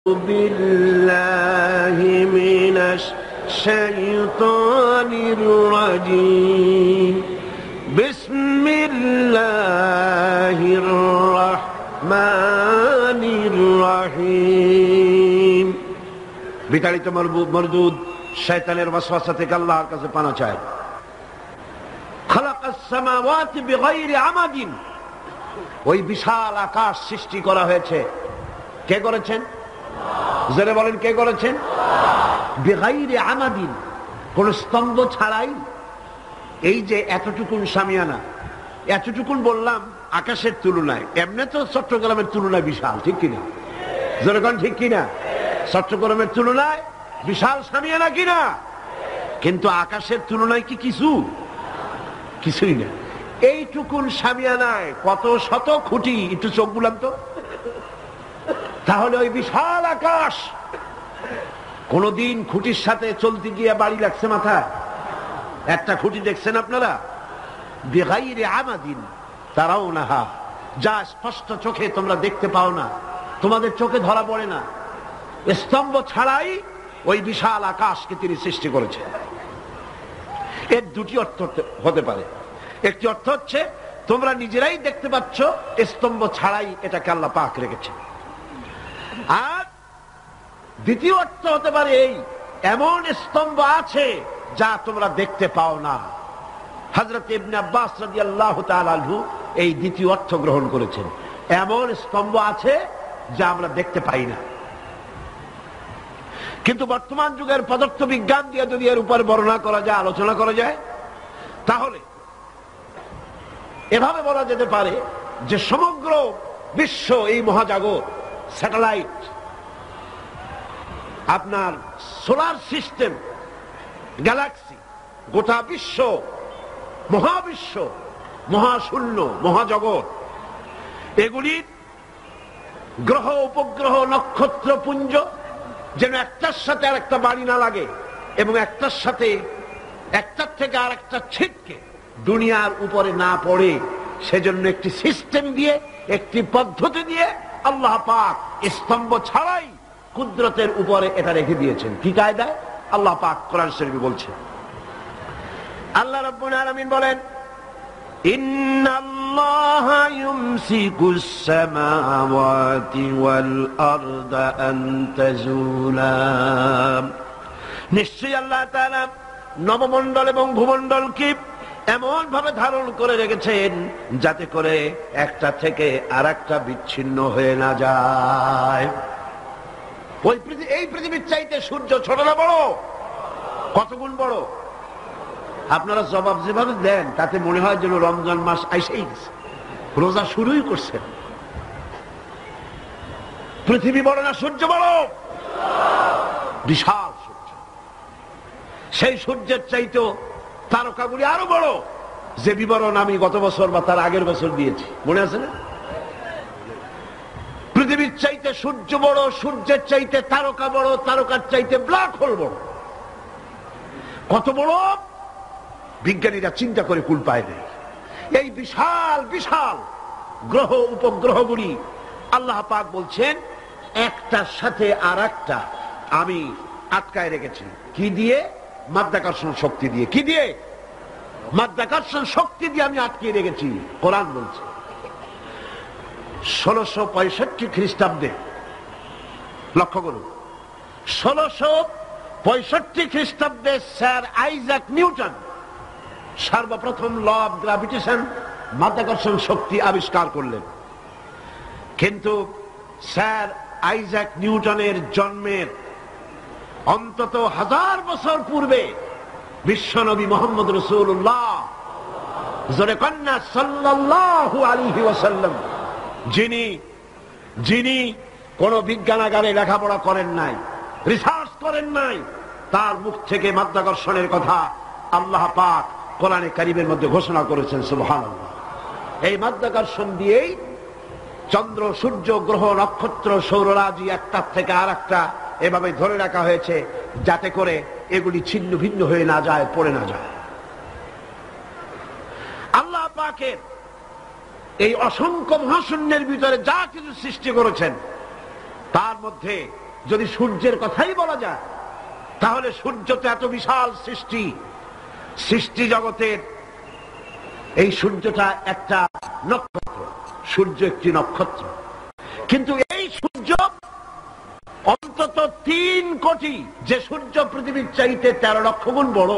بالله من الشيطان الرجيم بسم الله الرحمن الرحيم বিতাড়িত মরদুদ শয়তানের ওয়াসওয়াসা থেকে আল্লাহর কাছে পানা চায়। খালাকাস সামাওয়াতি বিগাইরি আমাদিন, ওই বিশাল আকাশ সৃষ্টি করা হয়েছে। কে করেছেন? জোরে বলেন, কে করেছেন? বিগাইরি আমাদিন, কোন স্তম্ভ ছাড়াই। এই যে এতটুকুন শামিয়ানা, এতটুকুন বললাম আকাশের তুলনায়, এমনি তো চট্টগ্রামের তুলনায় বিশাল, ঠিক কিনা? জোরে বলেন, ঠিক কিনা? চট্টগ্রামের তুলনায় বিশাল শামিয়ানা কিনা? কিন্তু আকাশের তুলনায় কি কিছুই না। এইটুকুন শামিয়ানায় কত শত খুঁটি, একটু চোখ বুলাম তো। তাহলে ওই বিশাল আকাশ কোনদিন খুঁটির সাথে চলতে গিয়ে বাড়ি লাগছে মাথায়? একটা খুঁটি দেখছেন আপনারা? বিগাইরি আমাদিন তারাউনাহা, যা স্পষ্ট চোখে তোমরা দেখতে পাও না, তোমাদের চোখে ধরা পড়ে না। স্তম্ভ ছাড়াই ওই বিশাল আকাশকে তিনি সৃষ্টি করেছেন। এর দুটি অর্থ হতে পারে। একটি অর্থ হচ্ছে তোমরা নিজেরাই দেখতে পাচ্ছ, স্তম্ভ ছাড়াই এটাকে আল্লাহ পাক রেখেছেন। আর দ্বিতীয় অর্থ হতে পারে এই, এমন স্তম্ভ আছে যা তোমরা দেখতে পাও না। হযরত ইবনে আব্বাস রাদিয়াল্লাহু তাআলা আনহু এই দ্বিতীয় অর্থ গ্রহণ করেছেন। এমন স্তম্ভ আছে যা আমরা দেখতে পাই না। কিন্তু বর্তমান যুগের পদার্থ বিজ্ঞান দিয়ে যদি এর উপর বর্ণনা করা যায়, আলোচনা করা যায়, তাহলে এভাবে বলা যেতে পারে যে সমগ্র বিশ্ব, এই মহাজাগত, স্যাটেলাইট, আপনার সোলার সিস্টেম, গ্যালাক্সি, গোটা বিশ্ব, মহাবিশ্ব, মহাশূন্য, মহাজগৎ, এগুলির গ্রহ, উপগ্রহ, নক্ষত্র পুঞ্জ যেন একটার সাথে আর একটা বাড়ি না লাগে, এবং একটার সাথে, একটার থেকে আর একটা ছিটকে দুনিয়ার উপরে না পড়ে, সেজন্য একটি সিস্টেম দিয়ে, একটি পদ্ধতি দিয়ে আল্লাহ পাক স্তম্ভ ছাড়াই কুদরতের উপরে এটা রেখে দিয়েছেন। কি কায়দায়? আল্লাহ পাক কোরআন শরীফে বলছেন। আল্লাহ রাব্বুল আলামিন বলেন, ইন্নাল্লাহা ইউমসিকুস সামাওয়াতি ওয়াল আরদা আন তাজুলা, নিশ্চয়ই আল্লাহ তাআলা নবমণ্ডল এবং ভূমণ্ডলকে এমন ভাবে ধারণ করে রেখেছেন যাতে করে একটা থেকে আরেকটা বিচ্ছিন্ন হয়ে না যায়। এই পৃথিবীর চাইতে সূর্য ছোট না বড়? কত গুণ বড়? আপনারা জবাব যেভাবে দেন তাতে মনে হয় যেন রমজান মাস আইসেই গেছে, রোজা শুরুই করছেন। পৃথিবী বড় না সূর্য বড়? বিশাল সূর্য। সেই সূর্যের চাইতে তারকাগুলি আরো বড়, যে বিবরণ আমি গত বছর বা তার আগের বছর দিয়েছি, মনে আছে না? পৃথিবীর চাইতে সূর্য বড়, সূর্যের চাইতে তারকা বড়, তারকার চাইতে ব্ল্যাক হোল বড়। কত বড় বিজ্ঞানীরা চিন্তা করে কুল পায় নাই। এই বিশাল বিশাল গ্রহ, উপগ্রহগুলি আল্লাহ পাক বলছেন একটার সাথে আর একটা আমি আটকায় রেখেছি। কি দিয়ে? মাধ্যাকর্ষণ শক্তি দিয়ে। কি দিয়ে? মাধ্যাকর্ষণ শক্তি দিয়ে আমি আটকে রেখেছি। কোরআন বলছে 1665 খ্রিস্টাব্দে, লক্ষ্য করুন, 1665 খ্রিস্টাব্দে স্যার আইজাক নিউটন সর্বপ্রথম ল অফ গ্র্যাভিটেশন, মাধ্যাকর্ষণ শক্তি আবিষ্কার করলেন। কিন্তু স্যার আইজাক নিউটনের জন্মের অন্তত 1000 বছর পূর্বে বিশ্বনবী মুহাম্মদ রাসূলুল্লাহ জোরে কন্যা সাল্লাল্লাহু আলাইহি ওয়াসাল্লাম, যিনি কোন বিজ্ঞানাগারে লেখাপড়া করেন নাই, রিসার্চ করেন নাই, তার মুখ থেকে মাধ্যাকর্ষণের কথা আল্লাহ পাক কোরআনে কারীমের মধ্যে ঘোষণা করেছেন। সুবহানাল্লাহ। এই মাধ্যাকর্ষণ দিয়েই চন্দ্র, সূর্য, গ্রহ, নক্ষত্র, সৌররাজি একটার থেকে আর একটা এভাবে ধরে রাখা হয়েছে যাতে করে এগুলি ছিন্ন ভিন্ন হয়ে না যায়, পড়ে না যায়। আল্লাহ পাকের এই অসংখ্য মহাশূন্যের ভিতরে যা কিছু সৃষ্টি করেছেন তার মধ্যে যদি সূর্যের কথাই বলা যায়, তাহলে সূর্য তো এত বিশাল সৃষ্টি, সৃষ্টি জগতের এই সূর্যটা একটা নক্ষত্র, সূর্য একটি নক্ষত্র। কিন্তু এই সূর্য অন্তত 3 কোটি, যে সূর্য পৃথিবীর চাইতে 13 লক্ষ গুণ বড়,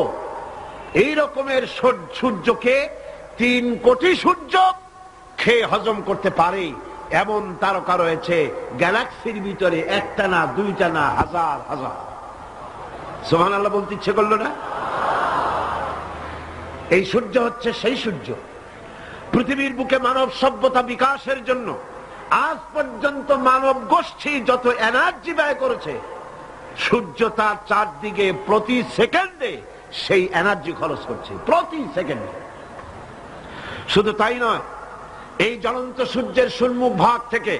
এই রকমের সূর্যকে 3 কোটি সূর্য খেয়ে হজম করতে পারে এমন তারকা রয়েছে গ্যালাক্সির ভিতরে, একটা না, দুইটা না, হাজার হাজার। সুবহানাল্লাহ বলতে ইচ্ছে করলো না? এই সূর্য হচ্ছে সেই সূর্য। পৃথিবীর বুকে মানব সভ্যতা বিকাশের জন্য আজ পর্যন্ত মানব গোষ্ঠী যত এনার্জি ব্যয় করেছে, সূর্য তার চারদিকে প্রতি সেকেন্ডে সেই এনার্জি খরচ করছে, প্রতি সেকেন্ডে। শুধু তাই নয়, এই জ্বলন্ত সূর্যের সম্মুখ ভাগ থেকে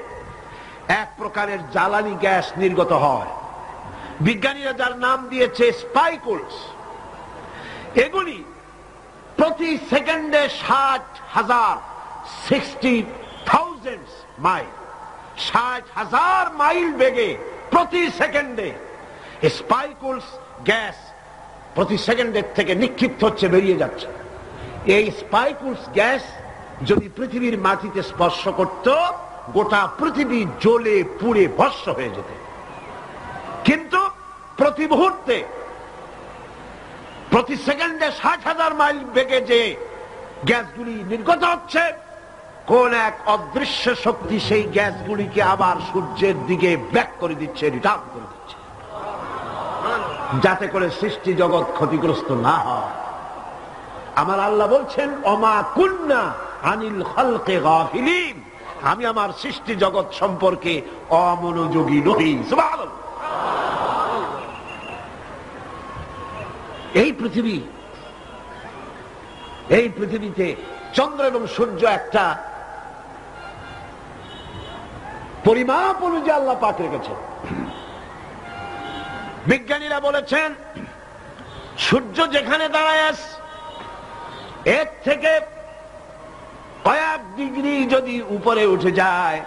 এক প্রকারের জ্বালানি গ্যাস নির্গত হয়, বিজ্ঞানীরা যার নাম দিয়েছে স্পাইকুলস। এগুলি প্রতি সেকেন্ডে 60,000 60,000 মাইল, 60,000 মাইল বেগে প্রতি সেকেন্ডে স্পাইকুলস গ্যাস প্রতি সেকেন্ডের থেকে নিক্ষিপ্ত হচ্ছে, বেরিয়ে যাচ্ছে। এই স্পাইকুলস গ্যাস যদি পৃথিবীর মাটিতে স্পর্শ করত, গোটা পৃথিবী জ্বলে পুড়ে ভস্ম হয়ে যেত। কিন্তু প্রতি মুহূর্তে, প্রতি সেকেন্ডে 60,000 মাইল বেগে যে গ্যাসগুলি নির্গত হচ্ছে, কোন এক অদৃশ্য শক্তি সেই গ্যাসগুলিকে আবার সূর্যের দিকে ব্যাক করে দিচ্ছে, রিটার্ন করে দিচ্ছে, যাতে করে সৃষ্টি জগৎ ক্ষতিগ্রস্ত না হয়। আমার আল্লাহ বলছেন, ওমা কুন্না আনিল খালকি গাফিলিন, আমি আমার সৃষ্টি জগৎ সম্পর্কে অমনোযোগী নই। সুবহানাল্লাহ। এই পৃথিবীতে চন্দ্র এবং সূর্য একটা পরিমাপ অনুযায়ী আল্লাহ পাক রেখেছেন। বিজ্ঞানীরা বলেছেন, সূর্য যেখানে দাঁড়ায় আছে, এর থেকে কয়েক ডিগ্রি যদি উপরে উঠে যায়,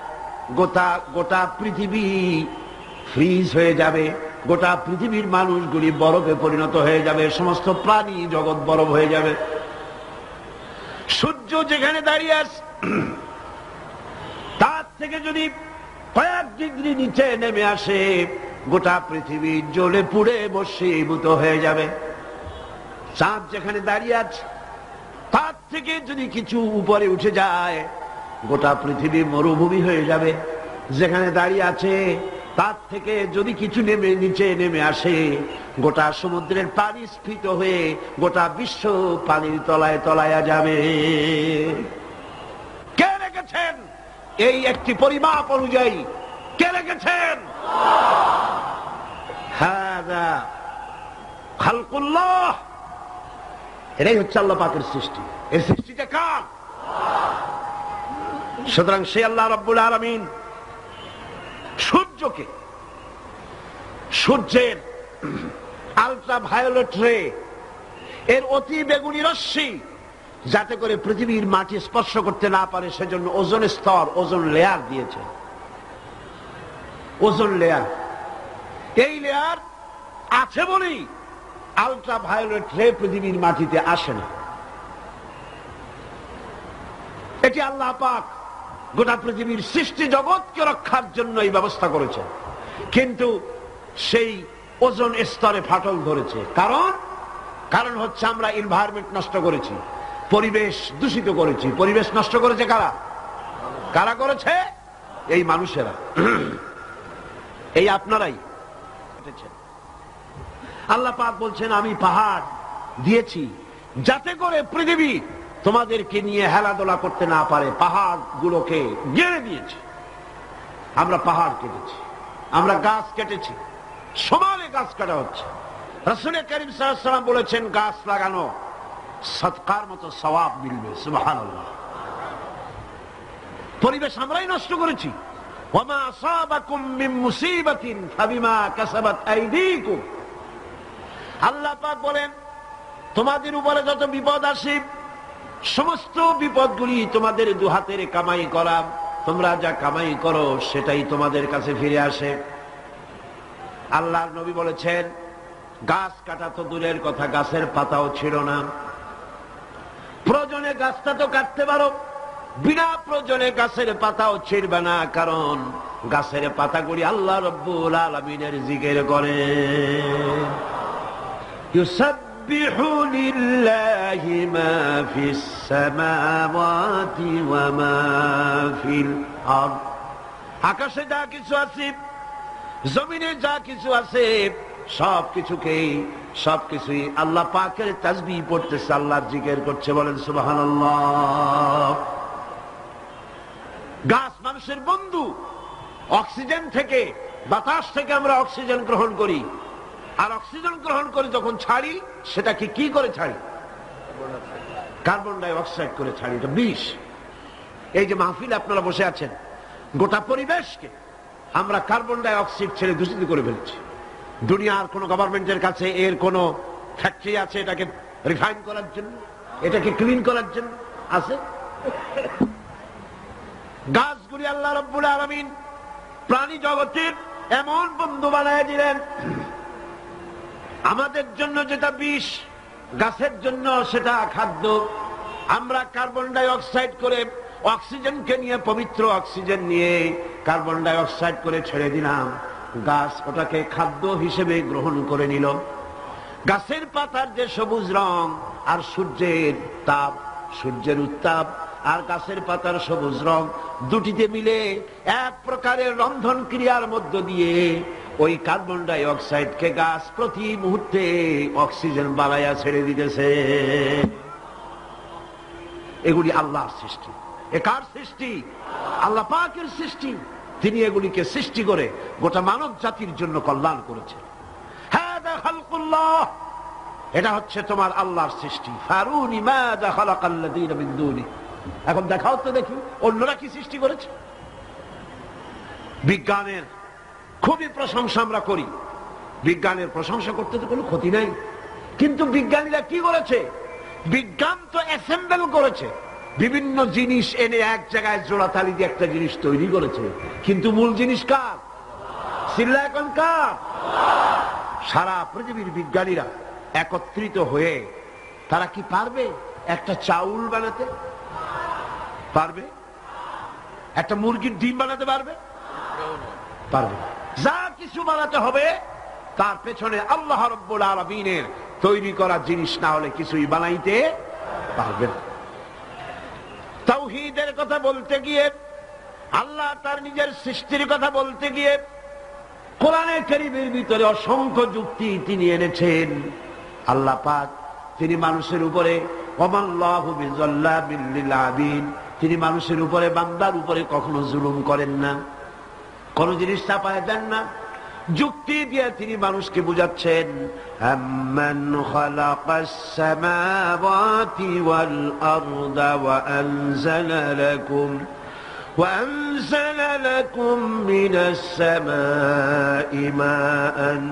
গোটা পৃথিবী ফ্রিজ হয়ে যাবে, গোটা পৃথিবীর মানুষগুলি বরফে পরিণত হয়ে যাবে, সমস্ত প্রাণী জগৎ বরফ হয়ে যাবে। সূর্য যেখানে দাঁড়িয়ে আছে, তার থেকে যদি কয়েক ডিগ্রি নিচে নেমে আসে, গোটা পৃথিবী জ্বলে পুড়ে ভস্মীভূত হয়ে যাবে। চাঁদ যেখানে দাঁড়িয়ে আছে, তার থেকে যদি কিছু উপরে উঠে যায়, গোটা পৃথিবী মরুভূমি হয়ে যাবে। যেখানে দাঁড়িয়ে আছে, তার থেকে যদি কিছু নিচে নেমে আসে, গোটা সমুদ্রের পানি স্ফীত হয়ে গোটা বিশ্ব পানির তলায় তলায়া যাবে। কে রেখেছেন এই একটি পরিমাপ অনুযায়ী? কে রেখেছেন? হাযা খালকুল্লাহ। এটাই হচ্ছে আল্লাহ পাকের সৃষ্টি। এর সৃষ্টিটা কার? সুতরাং সে আল্লাহ রাব্বুল আলামিন সূর্যকে, সূর্যের আলট্রা ভায়োলেট রে, এর অতি বেগুনি রশ্মি, যাতে করে পৃথিবীর মাটি স্পর্শ করতে না পারে, সেজন্য ওজোন স্তর, ওজোন লেয়ার দিয়েছে। ওজোন লেয়ার, এই লেয়ার আছে বলেই আলট্রা ভায়োলেট রে পৃথিবীর মাটিতে আসে না। এটি আল্লাহ পাক গোটা পৃথিবীর সৃষ্টি জগৎকে রক্ষার জন্য এই ব্যবস্থা করেছে। কিন্তু সেই ওজোন স্তরে ফাটল ধরেছে। কারণ হচ্ছে আমরা এনভায়রনমেন্ট নষ্ট করেছি, পরিবেশ দূষিত করেছি। পরিবেশ নষ্ট করেছে কারা? কারা করেছে? এই মানুষেরা, এই আপনারাই। আল্লাহ পাক বলছেন, আমি পাহাড় দিয়েছি যাতে করে পৃথিবী তোমাদেরকে নিয়ে হেলাদোলা করতে না পারে। পাহাড় গুলোকে গেড়ে দিয়েছি। আমরা পাহাড় কেটেছি, আমরা গাছ কেটেছি, সমানে গাছ কাটা হচ্ছে। রাসূল কারীম সাল্লাল্লাহু আলাইহি ওয়াসাল্লাম বলেছেন, গাছ লাগানো সদকার মতো সওয়াব মিলবে। সুবহানাল্লাহ। পরিবেশ আমরাই নষ্ট করেছি। ওয়ামা আসাবাকুম মিন মুসিবাতিন ফাবিমা কাসাবাত আইদিকুম। আল্লাহ পাক বলেন, তোমাদের উপরে যত বিপদ আসে, সমস্ত বিপদগুলি তোমাদের দুহাতের কামাই করা। তোমরা যা কামাই করো সেটাই তোমাদের কাছে ফিরে আসে। আল্লাহর নবী বলেছেন, গাছ কাটা তো দূরের কথা, গাছের পাতাও ছিল না। প্রয়োজনে গাছটা তো কাটতে পারো, বিনা প্রয়োজনে গাছের পাতাও ছিড়বে না, কারণ গাছের পাতাগুলি আল্লাহ রব্বুল আলামিনের জিকির করে। ইউসাব্বিহু লিল্লাহি মা ফিস সামাওয়াতি ওয়া মা ফিল আরদ। আকাশে যা কিছু আছে, জমিনে যা কিছু আছে, সবকিছুই আল্লাহ পাকের তাসবিহ পড়তেছে, আল্লাহর জিকির করছে। বলেন সুবহানাল্লাহ। গাছ মানুষের বন্ধু। অক্সিজেন থেকে, বাতাস থেকে আমরা অক্সিজেন গ্রহণ করি, আর অক্সিজেন গ্রহণ করে যখন ছাড়ি, সেটাকে কি করে ছাড়ি? কার্বন ডাই অক্সাইড করে ছাড়ি। এটা বিষ। এই যে মাহফিলে আপনারা বসে আছেন, গোটা পরিবেশকে আমরা কার্বন ডাই অক্সাইড ছেড়ে দূষিত করে ফেলছি। দুনিয়ার কোন গভর্নমেন্টের কাছে এর কোন ফ্যাক্টরি আছে এটাকে রিফাইন করার জন্য, এটাকে ক্লিন করার জন্য আছে? গাছগুলি আল্লাহ রাব্বুল আলামিন প্রাণী জগতের এমন বন্ধু বানায় দিলেন, আমাদের জন্য যেটা বিষ, গাছের জন্য সেটা খাদ্য। আমরা কার্বন ডাই অক্সাইড করে অক্সিজেনকে নিয়ে, পবিত্র অক্সিজেন নিয়ে কার্বন ডাই অক্সাইড করে ছেড়ে দিলাম, গাছ ওটাকে খাদ্য হিসেবে গ্রহণ করে নিল। গাছের পাতার যে সবুজ রং আর সূর্যের তাপ, সূর্যের উত্তাপ আর গাছের পাতার সবুজ রং দুটিতে মিলে এক প্রকারের রন্ধন ক্রিয়ার মধ্য দিয়ে ওই কার্বন ডাই অক্সাইডকে গাছ প্রতি মুহূর্তে অক্সিজেন বানাইয়া ছেড়ে দিতেছে। এগুলি আল্লাহর সৃষ্টি। এ কার সৃষ্টি? আল্লাহ পাকের সৃষ্টি। তিনি এগুলিকে সৃষ্টি করে গোটা মানব জাতির জন্য কল্যাণ করেছেন। হাদা খালকুল্লাহ, এটা হচ্ছে তোমার আল্লাহর সৃষ্টি। ফারুনি মাযা খালাকাল্লাযীনা মিন দুনি। এখন দেখাও তো দেখি অন্যরা কি সৃষ্টি করেছে। বিজ্ঞানের খুবই প্রশংসা আমরা করি, বিজ্ঞানের প্রশংসা করতে তো কোনো ক্ষতি নাই, কিন্তু বিজ্ঞানীরা কি করেছে? বিজ্ঞান তো অ্যাসেম্বল করেছে, বিভিন্ন জিনিস এনে এক জায়গায় জোড়াতালি দিয়ে একটা জিনিস তৈরি করেছে, কিন্তু মূল জিনিস কার? চিল্লা এখন কার? সারা পৃথিবীর বিজ্ঞানীরা একত্রিত হয়ে তারা কি পারবে একটা চাউল বানাতে? পারবে? একটা মুরগির ডিম বানাতে পারবে? পারবে। যা কিছু বানাতে হবে তার পেছনে আল্লাহ রাব্বুল আলামিনের তৈরি করা জিনিস না হলে কিছুই বানাইতে পারবে না। তাওহীদের কথা বলতে গিয়ে, আল্লাহ তার নিজের সৃষ্টির কথা বলতে গিয়ে কোরআনে কারীমের ভিতরে অসংখ্য যুক্তি তিনি এনেছেন। আল্লাহ পাক তিনি মানুষের উপরে ওয়ামাল্লাহু বিযাল্লাবিল লিল আবিদ, তিনি মানুষের উপরে, বান্দার উপরে কখনো জুলুম করেন না, কোন জিনিস চাপায় দেন না। যুক্তি দিয়ে তিনি মানুষকে বুঝাচ্ছেন, আম্মান খালাকাস সামাওয়াতি ওয়াল আরদা ওয়া আনজালা লাকুম মিনাস সামাই মাআন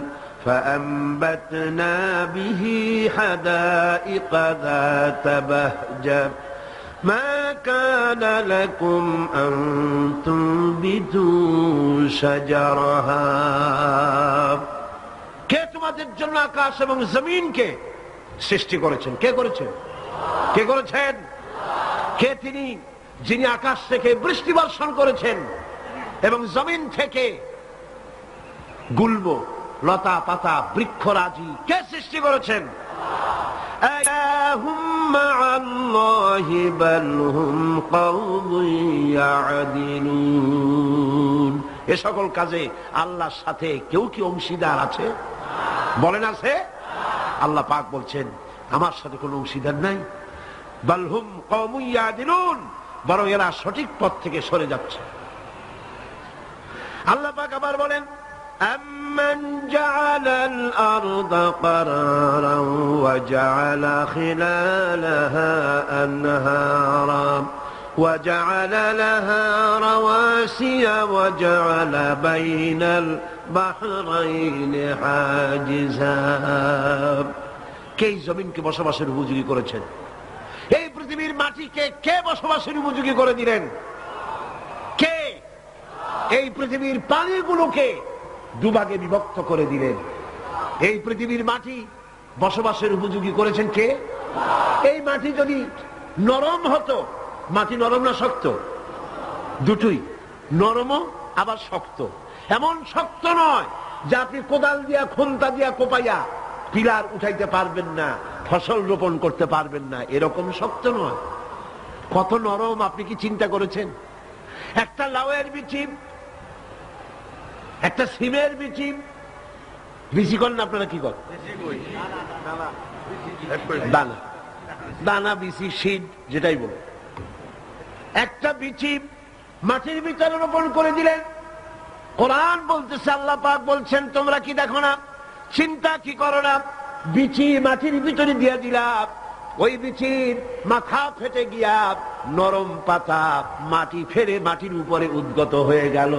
فأنبتنا به حدائق ذات بهجة ما كان لكم أن تنبتوا شجرها। কে তোমাদের জন্য আকাশ এবং জমিনকে সৃষ্টি করেছেন? কে করেছেন? কে করেছেন? কে তিনি যিনি আকাশ থেকে বৃষ্টি বর্ষণ করেছেন এবং জমিন থেকে গুল্ম, লতা পাতা, বৃক্ষরাজি কে সৃষ্টি করেছেন? এ সকল কাজে আল্লাহর সাথে কেউ কি অংশীদার আছে? বলেন আছে? আল্লাহ পাক বলছেন আমার সাথে কোনো অংশীদার নাই। বাল হুম কওমুন ইয়াদিলুন, বরং এরা সঠিক পথ থেকে সরে যাচ্ছে। আল্লাহ পাক আবার বলেন, أَمَّنْ جَعَلَ الْأَرْضَ قَرَارًا وَجَعَلَ خِلَالَهَا أَنْهَارًا وَجَعَلَ لَهَا رَوَاسِيَ وَجَعَلَ بَيْنَ الْبَحْرَيْنِ حَاجِزًا। কে জমিনকে বসবাসের উপযোগী করেছেন? এই পৃথিবীর মাটিকে কে বসবাসের উপযোগী করে দিলেন? কে? এই পৃথিবীর পানিগুলোকে দুভাগে বিভক্ত করে দিলেন। এই পৃথিবীর মাটি বসবাসের উপযোগী করেছেন কে? এই মাটি যদি নরম হতো, মাটি নরম না শক্ত? দুটোই, নরমও আবার শক্ত। এমন শক্ত নয় যে আপনি কোদাল দিয়া খুন্তা দিয়া কোপাইয়া পিলার উঠাইতে পারবেন না, ফসল রোপণ করতে পারবেন না, এরকম শক্ত নয়। কত নরম আপনি কি চিন্তা করেছেন? একটা লাউয়ের বিচি, একটা সিমের বিচি, বিচি করেন আপনারা কি করেন? দানা, দানা, বিচি, শীত যেটাই বলে, একটা বিচি মাটির ভিতরে রোপণ করে দিলেন। কোরআন বলতেছে, আল্লাহ পাক বলছেন, তোমরা কি দেখো না, চিন্তা কি করো না, বিচি মাটির ভিতরে দিয়ে দিলাম, ওই বিচির মাথা ফেটে গিয়া নরম পাতা মাটি ফেরে মাটির উপরে উদ্গত হয়ে গেল।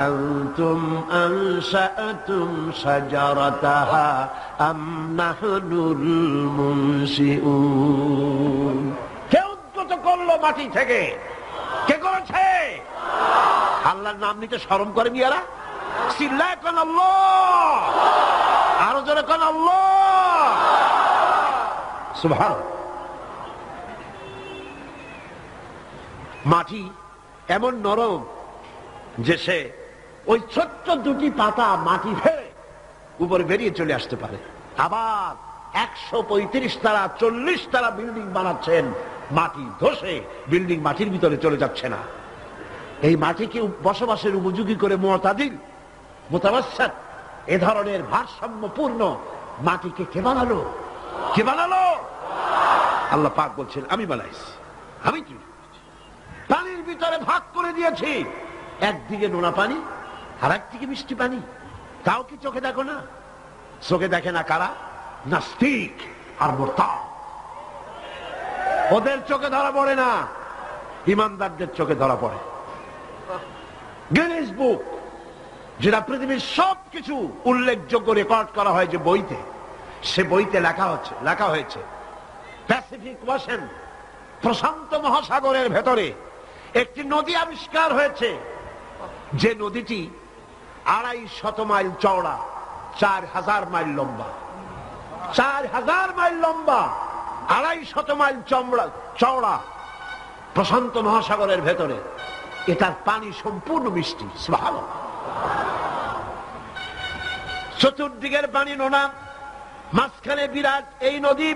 আনতুম আনশাআতুম শাজারাতাহা আম নাহনুল মুনশিউন। কে উদ্গত করলো মাটি থেকে? কে করেছে? আল্লাহর নাম নিতে শরম করেন ইয়ারা? চিল্লায় কোন আল্লাহ, আরো জোরে কোন আল্লাহ। সুবহানাল্লাহ। মাটি এমন নরম যে সে ওই ছোট্ট দুটি পাতা মাটি ফেলে উপরে বেরিয়ে চলে আসতে পারে। আবার 135 তালা 40 তালা বিল্ডিং বানাচ্ছেন, মাটি ধসে বিল্ডিং মাটির ভিতরে চলে যাচ্ছে না। এই মাটিকে বসবাসের উপযোগী করে মুতাদিল, মুতাওয়াসসিত, এ ধরনের ভারসাম্যপূর্ণ মাটিকে কে বানালো? কে বানালো? আল্লাহ পাক বলছেন, আমি বানাইছি, আমি কি পানির ভিতরে ভাগ করে দিয়েছি, একদিকে নোনা পানি আর একদিকে মিষ্টি পানি। তাও কি চোখে দেখো না? চোখে দেখে না কারা? নাস্তিক আর মুরতাদ। ওদের চোখে ধরা পড়ে না, ইমানদারদের চোখে ধরা পড়ে। গিনেস বুক, যেটা পৃথিবীর সবকিছু উল্লেখযোগ্য রেকর্ড করা হয় যে বইতে, সে বইতে লেখা হয়েছে প্যাসিফিক ওয়াশন, প্রশান্ত মহাসাগরের ভেতরে একটি নদী আবিষ্কার হয়েছে, যে নদীটি 250 মাইল চওড়া, 4000 মাইল লম্বা। 4000 মাইল লম্বা, 250 মাইল চওড়া, প্রশান্ত মহাসাগরের ভেতরে। এটার পানি সম্পূর্ণ মিষ্টি। সুবহানাল্লাহ। চতুর্দিকের পানি নোনা, মাঝখানে বিরাট এই নদী,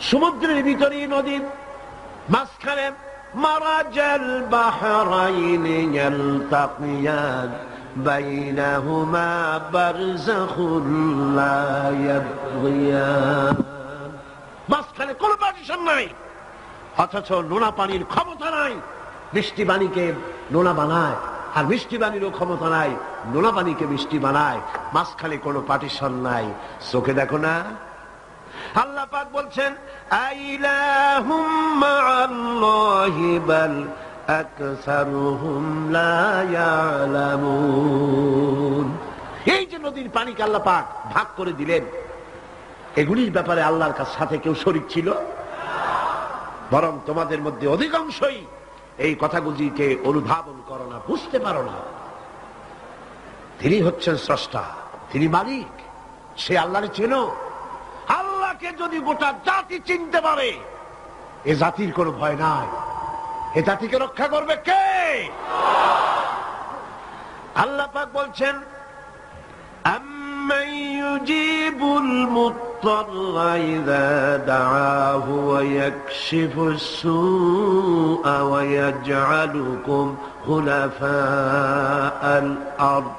সমুদ্রের ভিতরেই নদী, মাঝখানে মারাজাল বাহরাইনি ইয়ালতাকিয়ান বাইনাহুমা বারযাখুন লা ইয়াবগিয়ান। মাঝখানে কোনো পার্টিশন নাই, অথচ নোনা পানির ক্ষমতা নাই মিষ্টি পানিকে নোনা বানায়, আর মিষ্টি পানিরও ক্ষমতা নাই নোনা পানিকে মিষ্টি বানায়। মাঝখানে কোনো পার্টিশন নাই। চোখে দেখো না? আল্লাহ পাক বলছেন, আইলাহুম মাআল্লাহি বাল আকসারুহুম লা ইয়ালামুন। এই যে নদীর পানিকে আল্লাহ পাক ভাগ করে দিলেন, এগুলির ব্যাপারে আল্লাহর সাথে কেউ শরীক ছিল? বরং তোমাদের মধ্যে অধিকাংশই এই কথাগুলিকে অনুধাবন করো না, বুঝতে পারো না। তিনি হচ্ছেন স্রষ্টা, তিনি মালিক, সে আল্লাহর চেনো। আল্লাহকে যদি গোটা জাতি চিনতে পারে, এ জাতির কোনো ভয় নাই। এ জাতিকে রক্ষা করবে কে? আল্লাহ পাক বলছেন, আম্মান ইউজিবুল মুত্তাররা ইযা দাআহু ওয়া ইয়াকশিফুস সুআ ওয়া ইয়াজআলুকুম খুলাফাআল আরদ।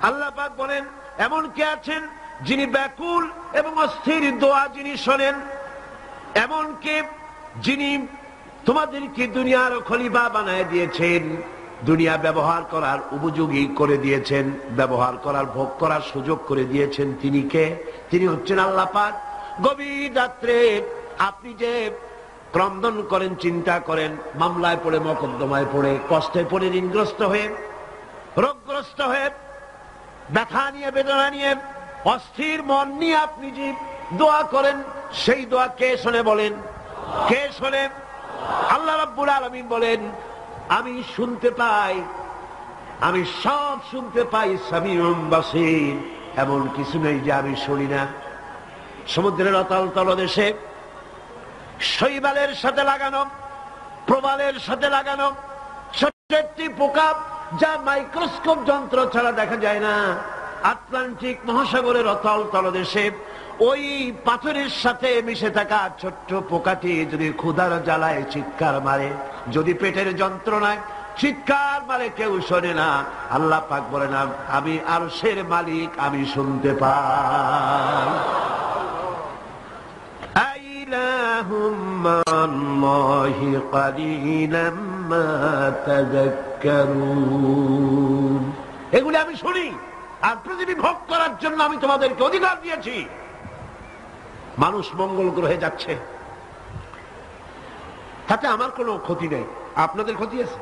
আল্লাহ পাক বলেন, এমন কে আছেন যিনি ব্যাকুল এবং অস্থির দোয়া যিনি শোনেন, এমন কে যিনি তোমাদেরকে দুনিয়ার খলিফা বানায় দিয়েছেন, দুনিয়া ব্যবহার করার উপযোগী করে দিয়েছেন, ব্যবহার করার, ভোগ করার সুযোগ করে দিয়েছেন। তিনি কে? তিনি হচ্ছেন আল্লাহ পাক। গভীর রাত্রে আপনি যে ক্রন্দন করেন, চিন্তা করেন, মামলায় পড়ে, মকদ্দমায় পড়ে, কষ্টে পড়ে, ঋণগ্রস্ত হয়ে, রোগগ্রস্ত হয়ে, ব্যথা নিয়ে, বেদনা নিয়ে, অস্থির মন নিয়ে আপনি যে দোয়া করেন, সেই দোয়া কে শোনে বলেন? কে শোনে? আল্লাহ রাব্বুল আলামিন বলেন, আমি শুনতে পাই আমি সব শুনতে পাই, সামিউম বাসীর, এমন কিছু নেই যে আমি শুনি না। সমুদ্রের অতল তলদেশে শৈবালের সাথে লাগানো, প্রবালের সাথে লাগানো ছোট্ট একটি পোকা, যা মাইক্রোস্কোপ যন্ত্র ছাড়া দেখা যায় না, আটলান্টিক মহাসাগরের অতল তলদেশে ওই পাথরের সাথে মিশে থাকা ছোট্ট পোকাটি যদি ক্ষুধার জ্বালায় চিৎকার মারে, যদি পেটের যন্ত্রণায় চিৎকার মারে, কেউ শোনে না। আল্লাহ পাক বলেন, আমি আরশের মালিক, আমি শুনতে পাই। আইলাহুম মা'আল্লাহি কালিলাম মা তাযাক্কারুন। এগুলি আমি শুনি, আর পৃথিবী ভোগ করার জন্য আমি তোমাদেরকে অধিকার দিয়েছি। মানুষ মঙ্গল গ্রহে যাচ্ছে, তাতে আমার কোনো ক্ষতি নেই, আপনাদের ক্ষতি আছে,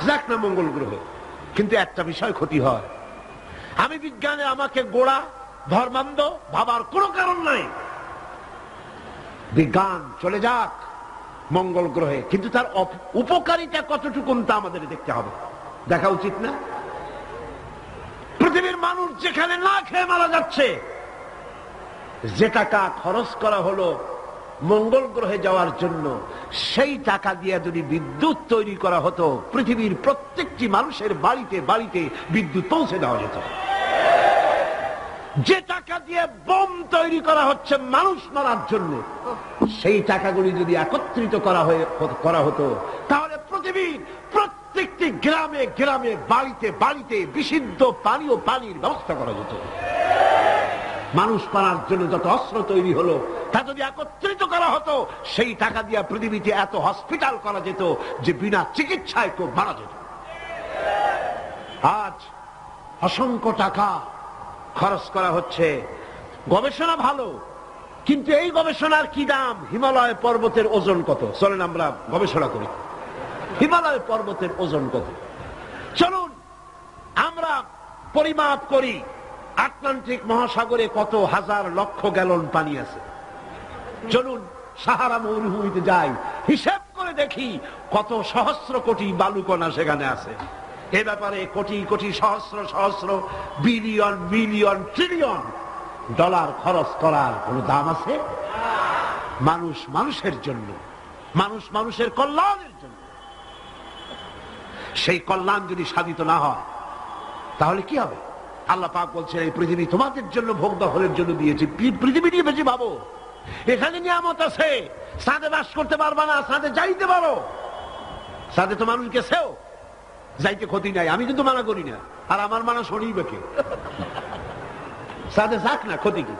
যাক না মঙ্গল গ্রহে। কিন্তু একটা বিষয় ক্ষতি হয়, আমি বিজ্ঞানে আমাকে গোড়া ধর্মান্ধ ভাবার কোনো কারণ নাই। বিজ্ঞান চলে যাক মঙ্গল গ্রহে, কিন্তু তার উপকারিতা কতটুকু তা আমাদের দেখতে হবে, দেখা উচিত না? পৃথিবীর মানুষ যেখানে না খেয়ে মারা যাচ্ছে, যে টাকা খরচ করা হলো মঙ্গল গ্রহে যাওয়ার জন্য, সেই টাকা দিয়ে যদি বিদ্যুৎ তৈরি করা হতো, পৃথিবীর প্রত্যেকটি মানুষের বাড়িতে বাড়িতে বিদ্যুৎ পৌঁছে দেওয়া যেত। যে টাকা দিয়ে বোম তৈরি করা হচ্ছে মানুষ মারার জন্য, সেই টাকাগুলি যদি একত্রিত করা হতো, তাহলে পৃথিবীর প্রত্যেকটি গ্রামে গ্রামে বাড়িতে বাড়িতে বিশুদ্ধ পানি ও পানির ব্যবস্থা করা যেত। মানুষ মারার জন্য যত অস্ত্র তৈরি হলো, তা যদি একত্রিত করা হতো, সেই টাকা দিয়ে পৃথিবীতে এত হসপিটাল করা যেত যে বিনা চিকিৎসায় কেউ মারা যেত। আজ অসংখ্য টাকা খরচ করা হচ্ছে, গবেষণা ভালো, কিন্তু এই গবেষণার কি দাম? হিমালয় পর্বতের ওজন কত? চলেন আমরা গবেষণা করি, হিমালয় পর্বতের ওজন কত। চলুন আমরা পরিমাপ করি, আটলান্টিক মহাসাগরে কত হাজার লক্ষ গ্যালন পানি আছে। চলুন সাহারা মরুভূমিতে যাই, হিসাব করে দেখি কত সহস্র কোটি বালুকণা সেখানে আছে। এ ব্যাপারে কোটি কোটি সহস্র সহস্র বিলিয়ন মিলিয়ন ট্রিলিয়ন ডলার খরচ করার কোন দাম আছে? মানুষ মানুষের জন্য, মানুষ মানুষের কল্যাণের জন্য। সেই কল্যাণ যদি সাধিত না হয়, তাহলে কি হবে? আল্লাহ পাক বলছেন, এই পৃথিবী তোমাদের জন্য ভোগ দখলের জন্য দিয়েছি। পৃথিবী নিয়ে বেশি ভাবো, এখানে নিয়ামত আছে, সাথে বাস করতে পারবা না, সাথে যাইতে পারো, সাথে তো মানুষ গেছেও, যাইতে ক্ষতি নাই, আমি কিন্তু মানা করি না, আর আমার মানা শোনিবে কে? সাথে যাক না, ক্ষতি কি?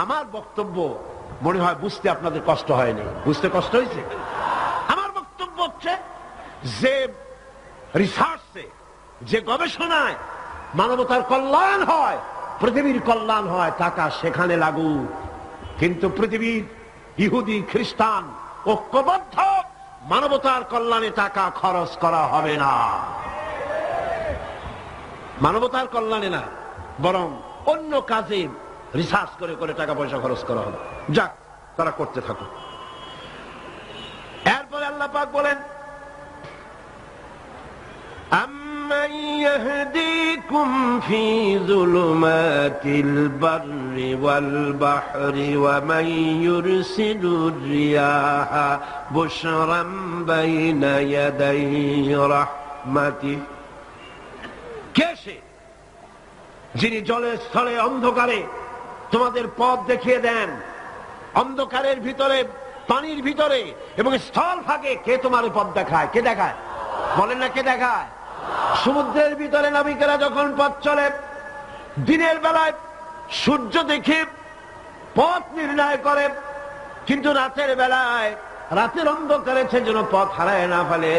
আমার বক্তব্য মনে হয় বুঝতে আপনাদের কষ্ট হয়নি, বুঝতে কষ্ট হয়েছে? আমার বক্তব্য হচ্ছে যে রিসার্চে, যে গবেষণায় মানবতার কল্যাণ হয়, পৃথিবীর কল্যাণ হয়, টাকা সেখানে লাগু। কিন্তু পৃথিবীর ইহুদি খ্রিস্টান ঐক্যবদ্ধ, মানবতার কল্যাণে টাকা খরচ করা হবে না, মানবতার কল্যাণে না, বরং অন্য কাজে রিসার্চ করে করে টাকা পয়সা খরচ করা হবে। যাক, তারা করতে থাকো। এরপরে আল্লাহ পাক বলেন, আম্মান ইয়াহদিকুম ফি যুলুমাতিল বাররি ওয়াল বাহরি ওয়া মান ইউরসিলুর রিয়াহা বুশরাম বাইনা ইয়াদাই রাহমাতিহি। কে সে যিনি জলে স্থলে অন্ধকারে তোমাদের পথ দেখিয়ে দেন? অন্ধকারের ভিতরে, পানির ভিতরে এবং স্থল ভাগে কে তোমার পথ দেখায়? কে দেখায়? বলেন না, কে দেখায়? সমুদ্রের ভিতরে নাবিকেরা যখন পথ চলে, দিনের বেলায় সূর্য দেখে পথ নির্ণয় করে, কিন্তু রাতের বেলায়, রাতের অন্ধকারে সে যেন পথ হারায় না ফেলে,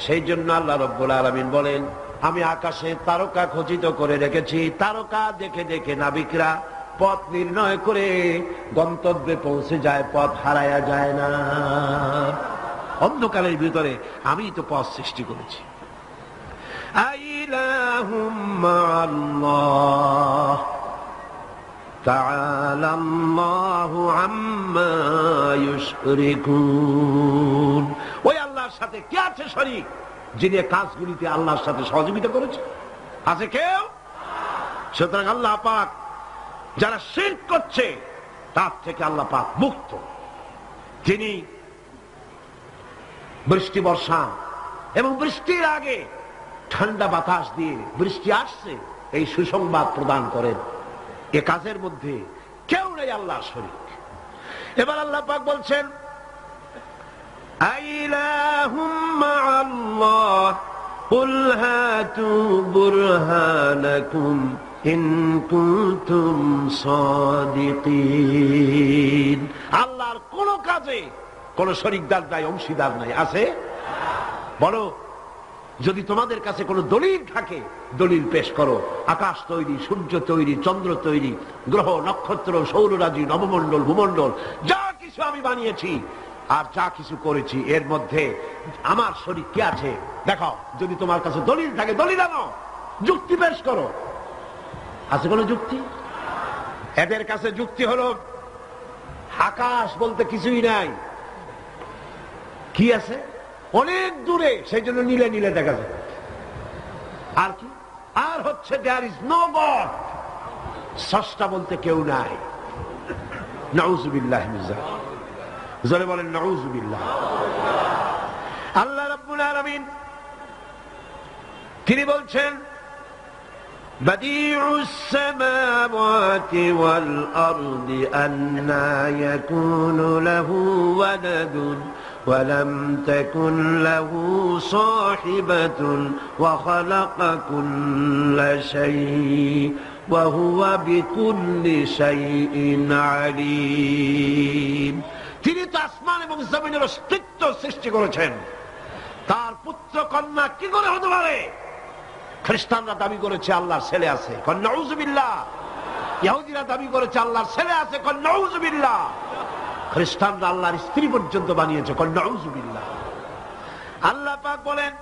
সেই জন্য আল্লাহ রাব্বুল আলামিন বলেন, আমি আকাশে তারকা খচিত করে রেখেছি, তারকা দেখে দেখে নাবিকরা পথ নির্ণয় করে গন্তব্যে পৌঁছে যায়, পথ হারায়া যায় না। অন্ধকারের ভিতরে আমি তো পথ সৃষ্টি করেছি। আইলাহুম মা'আল্লাহ তাআলা আল্লাহু আম্মা ইউশরিকুন। ওই আল্লাহর সাথে কে আছে শরীক? যিনি কাজগুলিতে আল্লাহর সাথে সহযোগিতা করেছে? আছে কেউ? সুতরাং আল্লাহ পাক যারা শিরক করছে তার থেকে আল্লাহ পাক মুক্ত। তিনি বৃষ্টি বর্ষান এবং বৃষ্টির আগে ঠান্ডা বাতাস দিয়ে বৃষ্টি আসছে এই সুসংবাদ প্রদান করেন। এ কাজের মধ্যে কেউ নেই আল্লাহর শরীক। এবার আল্লাহ পাক বলছেন আইলাহুম মা'আল্লাহ কুল হাতু বুরহানাকুম ইন কুনতুম সাদিকিন। আল্লাহর কোন কাজে কোন শরীকদার নাই, অংশীদার নাই। আছে? বলো, যদি তোমাদের কাছে কোনো দলিল থাকে দলিল পেশ করো। আকাশ তৈরি, সূর্য তৈরি, চন্দ্র তৈরি, গ্রহ নক্ষত্র, সৌররাজি, নবমণ্ডল, ভূমণ্ডল, যা কিছু আমি বানিয়েছি আর যা কিছু করেছি এর মধ্যে আমার শরীক কে আছে দেখাও। যদি তোমার কাছে দলিল থাকে দলিল আনো, যুক্তি পেশ করো। আছে কোনো যুক্তি? এদের কাছে যুক্তি হলো আকাশ বলতে কিছুই নাই। কি আছে? অনেক দূরে, সেই জন্য নীলে নীলে দেখা যায়। আর কি? আর হচ্ছে দেয়ার ইজ নো গড, স্রষ্টা বলতে কেউ নাই। নাউযুবিল্লাহ মিন যালিক। জোরে বলেন নাউযুবিল্লাহ। আল্লাহ রাব্বুল আলামিন তিনি বলছেন বাদিউস সামাওয়াতি ওয়াল আরদি আন্না ইয়াকুনু লাহু ওয়ালাদুন ولم تكن له صاحبة وخلق كل شيء وهو بكل شيء عليم। তিনি তো আসমান এবং জমিনের অস্তিত্ব সৃষ্টি করেছেন, তার পুত্র কন্যা কি করে হতে পারে? খ্রিস্টানরা দাবি করেছে আল্লাহর ছেলে আছে, কন নাউযুবিল্লাহ। ইহুদিরা দাবি করেছে আল্লাহর ছেলে আছে, কন নাউযুবিল্লাহ। খ্রিস্টানরা আল্লাহর স্ত্রী পর্যন্ত বানিয়েছে, কন নাউযুবিল্লাহ। আল্লাহ পাক বলেন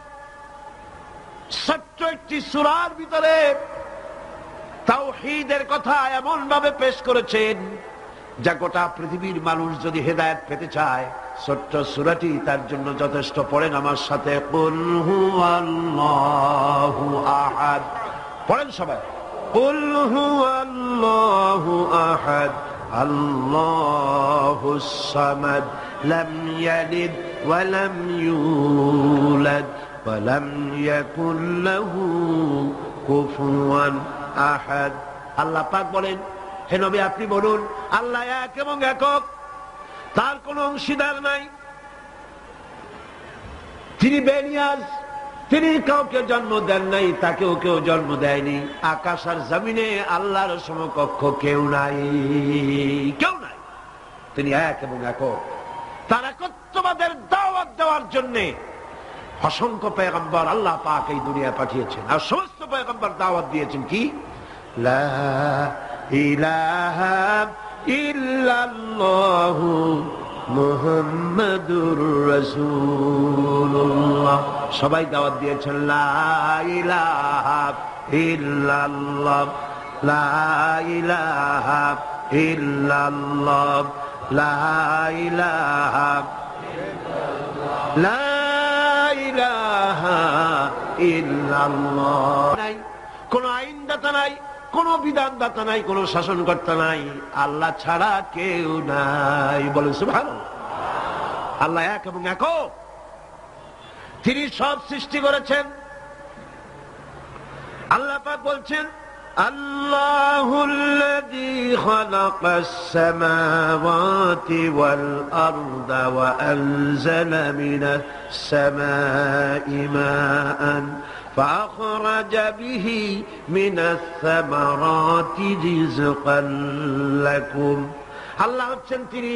ছোট্ট একটি সূরার ভিতরে তাওহীদের কথা এমন ভাবে পেশ করেছেন যা গোটা পৃথিবীর মানুষ যদি হেদায়েত পেতে চায় ছোট্ট সূরাটি তার জন্য যথেষ্ট। পড়েন আমার সাথে, কুল হুয়াল্লাহু আহাদ। পড়েন সবাই, কুল হুয়াল্লাহু আহাদ আল্লাহুস সামাদ লাম ইয়ালিদ ওয়া লাম ইউলাদ ওয়া লাম ইয়াকুল লাহু কুফুয়ান আহাদ। আল্লাহ পাক বলেন, হে নবী আপনি বলুন আল্লাহ এক এবং একক, তার কোনো অংশীদার নাই, তিনি বেনিয়াজ, তিনি কাউকে জন্ম দেন নাই, তাকেও কেউ জন্ম দেয়নি। আকাশ আর জমিনে আল্লাহর সমকক্ষ কেউ নাই, কেউ নাই। তিনি এক এবং একক। তার একত্ববাদের দাওয়াত দেওয়ার জন্য অসংখ্য পয়গম্বর আল্লাহ পাক এই দুনিয়া পাঠিয়েছেন, আর সমস্ত পয়গম্বর দাওয়াত দিয়েছেন কি লা ইলাহা ইল্লাল্লাহু মুহাম্মাদুর রাসূলুল্লাহ। সবাই দাওয়াত দিয়েছেন লা ইলাহা ইল্লাল্লাহ, লা ইলাহা ইল্লাল্লাহ, লা ইলাহা লা ইলাহা ইল্লাল্লাহ। নাই কোনো আইনদাতা নাই, কোন বিধানদাতা নাই, কোন শাসনকর্তা নাই, আল্লাহ ছাড়া কেউ নাই। বলেন সুবহানাল্লাহ। আল্লাহ এক এবং একক, তিনি সব সৃষ্টি করেছেন। আল্লাহ পাক বলছেন আল্লাহুল্লাযী খালাকাস সামাওয়াতি ওয়াল আরদা ওয়া আনজালা মিনাস সামাই মাআন فأخرج به من الثمرات رزقا لكم। আল্লাহ হচ্ছেন তিনি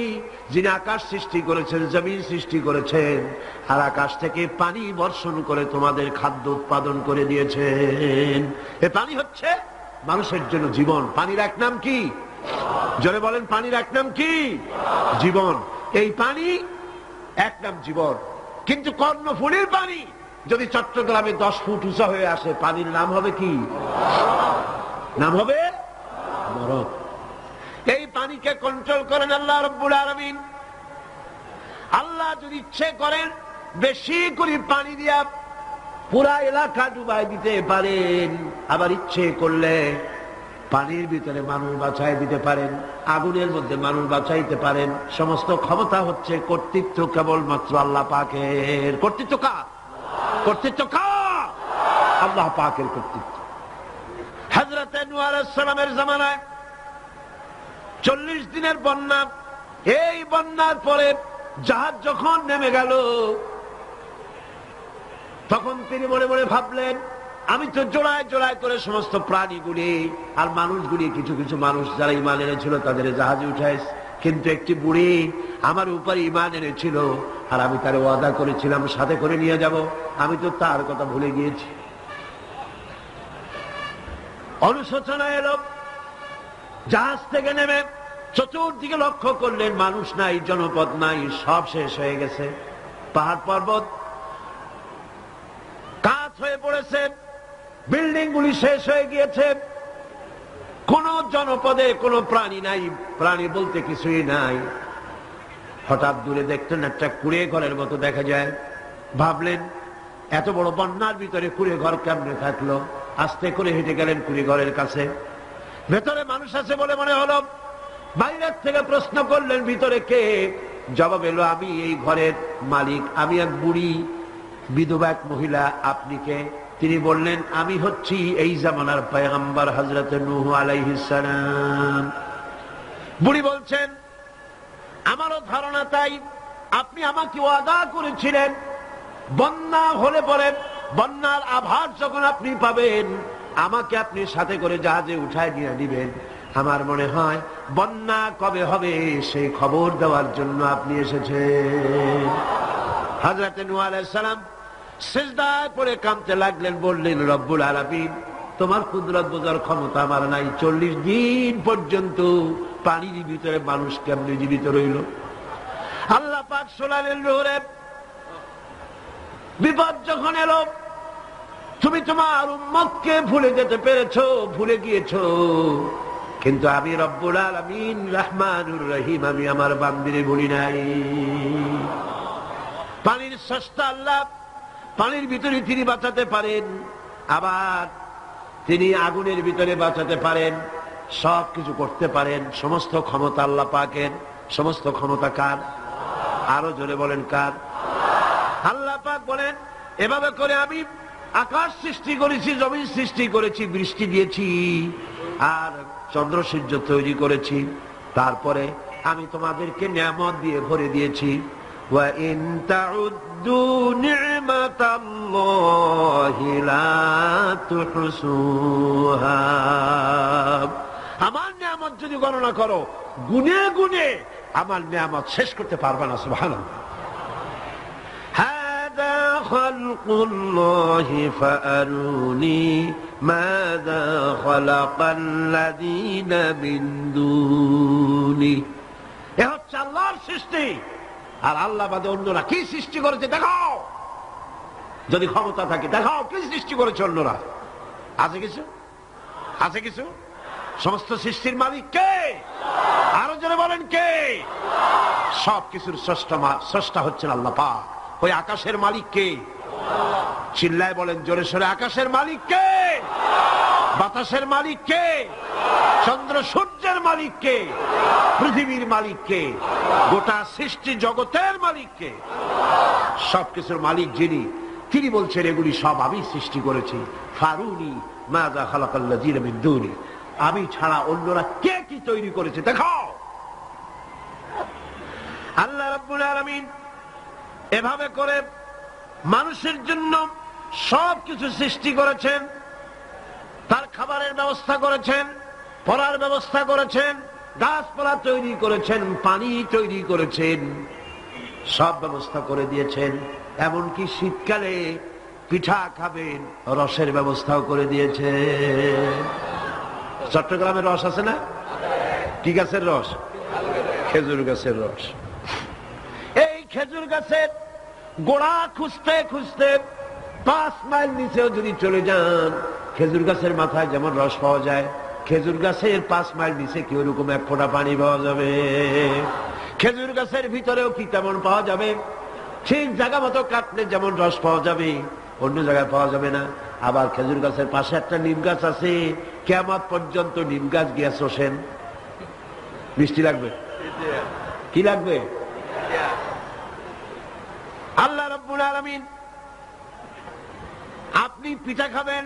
যিনি আকাশ সৃষ্টি করেছেন, জমিন সৃষ্টি করেছেন, আর আকাশ থেকে পানি বর্ষণ করে তোমাদের খাদ্য উৎপাদন করে দিয়েছেন। এ পানি হচ্ছে মানুষের জন্য জীবন। পানির এক নাম কি? জোরে বলেন, পানির এক নাম কি? জীবন। এই পানি এক নাম জীবন। কিন্তু কর্ণফুলীর পানি যদি চট্টগ্রামে 10 ফুট উঁচা হয়ে আসে, পানির নাম হবে কি? নাম হবে বরফ। এই পানিকে কন্ট্রোল করেন আল্লাহ রাব্বুল আলামিন। আল্লাহ যদি ইচ্ছে করেন বেশি করে পানি দিয়া পুরা এলাকা ডুবাই দিতে পারেন, আবার ইচ্ছে করলে পানির ভিতরে মানুষ বাঁচাই দিতে পারেন, আগুনের মধ্যে মানুষ বাঁচাইতে পারেন। সমস্ত ক্ষমতা হচ্ছে, কর্তৃত্ব কেবলমাত্র আল্লাহ পাকের। কর্তৃত্ব কার? কর্তৃত্ব কার? আল্লাহ পাকের কর্তৃত্ব। হযরত নূহ আলাইহিস সালামের জামানায় 40 দিনের বন্যা। এই বন্যার পরে জাহাজ যখন নেমে গেল, তখন তিনি মনে মনে ভাবলেন, আমি তো জোড়ায় জোড়ায় করে সমস্ত প্রাণীগুলি আর মানুষগুলি, কিছু কিছু মানুষ যারা ঈমান এনেছিল তাদের জাহাজে উঠাইছে, কিন্তু একটি বুড়ি আমার উপরে ঈমান এনেছিল আর আমি তার ওয়াদা করেছিলাম সাথে করে নিয়ে যাব, আমি তো তার কথা ভুলে গিয়েছি। অনুশোচনা এলো। জাহাজ থেকে নেমে চতুর্দিকে লক্ষ্য করলেন, মানুষ নাই, জনপদ নাই, সব শেষ হয়ে গেছে। পাহাড় পর্বত কাজ হয়ে পড়েছে, বিল্ডিং গুলি শেষ হয়ে গিয়েছে, কোন জনপদে কোনো প্রাণী নাই, প্রাণী বলতে কিছুই নাই। হঠাৎ দূরে দেখতেন একটা কুড়ে ঘরের মতো দেখা যায়। ভাবলেন, এত বড় বন্যার ভিতরে কুড়ে ঘর কেমনে থাকলো? আস্তে করে হেঁটে গেলেন কুড়ে ঘরের কাছে। ভেতরে মানুষ আছে বলে মনে হলো। বাইরের থেকে প্রশ্ন করলেন, ভিতরে কে? জবাব এলো, আমি এই ঘরের মালিক, আমি এক বুড়ি বিধবা এক মহিলা। আপনি কে? তিনি বললেন, আমি হচ্ছি এই জামানার পয়গম্বর হযরত নূহ আলাইহিস সালাম। বুড়ি বলছেন, আমারও ধারণা তাই। আপনি আমাকে ওয়াদা করেছিলেন বন্যা হলে পরে, বন্যার আভাস যখন আপনি পাবেন, আমাকে আপনি সাথে করে জাহাজে উঠায় নিয়ে দিবেন। আমার মনে হয় বন্যা কবে হবে সেই খবর দেওয়ার জন্য আপনি এসেছেন। হযরত নূহ আলাইহিস সালাম সিজদায় পড়ে কাঁদতে লাগলেন, বললেন, রব্বুল আলামিন, তোমার কুদরত বোঝার ক্ষমতা আমার নাই। 40 দিন পর্যন্ত পানির ভিতরে মানুষ কেমনে জীবিত রইল? আল্লাহ পাক শোনালেন, নূরে, বিপদ যখন এলো, তুমি তোমার উম্মতকে ভুলে যেতে পেরেছো, ভুলে গিয়েছো, কিন্তু আমি রব্বুল আলামিন রহমানুর রহিম, আমি আমার বান্দিরে ভুলি নাই। পানির স্রষ্টা আল্লাহ, পানির ভিতরে তিনি বাঁচাতে পারেন, আবার তিনি আগুনের ভিতরে বাঁচাতে পারেন, সব কিছু করতে পারেন। সমস্ত ক্ষমতা আল্লাহ পাকের। সমস্ত ক্ষমতা কার? আরো জোরে বলেন, কার? আল্লাহ পাক বলেন, এভাবে করে আমি আকাশ সৃষ্টি করেছি, জমিন সৃষ্টি করেছি, বৃষ্টি দিয়েছি, আর চন্দ্র সূর্য তৈরি করেছি। তারপরে আমি তোমাদেরকে নিয়ামত দিয়ে ভরে দিয়েছি। ওয়া ইন তাউদ্দু নি'মাতাল্লাহি লা তুহসুহা। আমার নিয়ামত যদি গণনা করো, গুনে গুনে আমার নিয়ামত শেষ করতে পারবে না। সুবহানাল্লাহ। হাদা খালকুল্লাহি ফাআরুনি মাযা খালাকাল্লাযীনা মিন দুনি। এ হচ্ছে আল্লাহর সৃষ্টি, আর আল্লাহ বাদে অন্যরা কি সৃষ্টি করেছে দেখাও। যদি ক্ষমতা থাকে দেখাও কি সৃষ্টি করেছে অন্যরা। আছে কিছু? আছে কিছু? সমস্ত সৃষ্টির মালিক কে? আরো জোরে বলেন, কে? সব কিছুর স্রষ্টা হচ্ছেন আল্লাহ পাক। ওই আকাশের মালিক কে? চিল্লায় বলেন জোরে সোরে, আকাশের মালিক কে? বাতাসের মালিক কে? চন্দ্র সূর্যের মালিক কে? পৃথিবীর মালিক কে? গোটা সৃষ্টি জগতের মালিক কে? সবকিছুর মালিক যিনি, তিনি বলছেন এগুলি সব আমি সৃষ্টি করেছি। ফারুনি মাযা খালাকাল্লাযীনা মিন দুনি। আমি ছাড়া অন্যরা কে কি তৈরি করেছে দেখাও। আল্লাহ রাব্বুল আলামিন এভাবে করে মানুষের জন্য সবকিছু সৃষ্টি করেছেন। তার খাবারের ব্যবস্থা করেছেন, পড়ার ব্যবস্থা করেছেন, গাছপালা তৈরি করেছেন, পানি তৈরি করেছেন, সব ব্যবস্থা করে দিয়েছেন। এমনকি শীতকালে পিঠা খাবেন, রসের ব্যবস্থাও করে দিয়েছেন। চট্টগ্রামের রস আছে না? কি গাছের রস? খেজুর গাছের রস। এই খেজুর গাছের গোড়া খুঁজতে খুঁজতে 5 মাইল নিচেও যদি চলে যান, খেজুর গাছের মাথায় যেমন রস পাওয়া যায়, খেজুর গাছের 5 মাইল নিচে কি ওরকম এক ফোঁটা পানি পাওয়া যাবে? খেজুর গাছের ভিতরেও কি তেমন পাওয়া যাবে? ঠিক জায়গা মতো কাটলে যেমন রস পাওয়া যাবে, অন্য জায়গায় পাওয়া যাবে না। আবার খেজুর গাছের পাশে একটা নিম গাছ আছে, কিয়ামত পর্যন্ত নিম গাছ গিয়া শোষেন। মিষ্টি লাগবে? কি লাগবে? আল্লাহ রাব্বুল আলামিন, আপনি পিঠা খাবেন,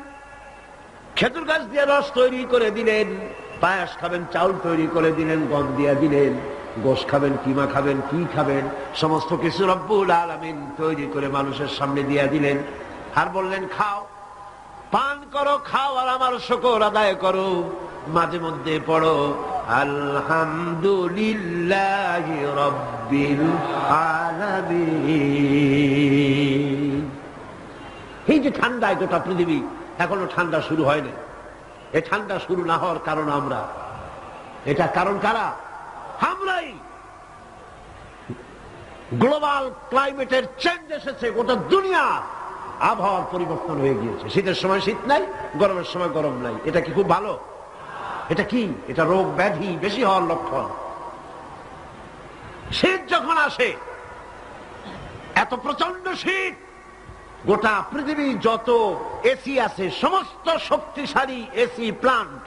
খেজুর গাছ দিয়ে রস তৈরি করে দিলেন, পায়াস খাবেন, চাউল তৈরি করে দিলেন, গম দিয়ে দিলেন, গোশ খাবেন, কিমা খাবেন, কি খাবেন, সমস্ত কিছু রব্বুল আলামিন তৈরি করে মানুষের সামনে দিয়ে দিলেন। আর বললেন খাও, পান করো, খাও, আর আমার শুকর আদায় করো। মাঝে মধ্যে পড়ো আলহামদুলিল্লাহি রাব্বিল আলামিন। এই যে ঠান্ডায় গোটা পৃথিবী, এখনো ঠান্ডা শুরু হয়নি। এই ঠান্ডা শুরু না হওয়ার কারণ আমরা, এটা কারণ কারা? আমরাই। গ্লোবাল ক্লাইমেটের চেঞ্জ এসেছে, গোটা দুনিয়া আবহাওয়ার পরিবর্তন হয়ে গিয়েছে। শীতের সময় শীত নাই, গরমের সময় গরম নাই। এটা কি খুব ভালো? এটা কি? এটা রোগ ব্যাধি বেশি হওয়ার লক্ষণ। শীত যখন আসে, এত প্রচন্ড শীত, গোটা পৃথিবী যত এসি আছে, সমস্ত শক্তিশালী এসি প্লান্ট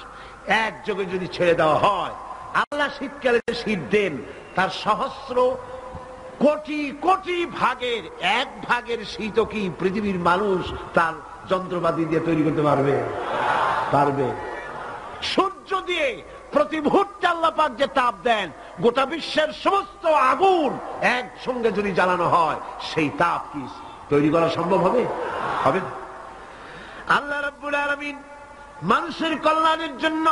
একযোগে যদি ছেড়ে দেওয়া হয়, আল্লাহ শীতকালে শীত দেন, তার সহস্র কোটি কোটি ভাগের এক ভাগের শীতও কি পৃথিবীর মানুষ তার যন্ত্রপাতি দিয়ে তৈরি করতে পারবে? পারবে। সূর্য দিয়ে প্রতি মুহূর্তে আল্লাহ পাক যে তাপ দেন, গোটা বিশ্বের সমস্ত আগুন একসঙ্গে যদি জ্বালানো হয়, সেই তাপ কি তৈরি করা সম্ভব হবে? হবে না। আল্লাহ রাব্বুল আলামিন মানুষের কল্যাণের জন্য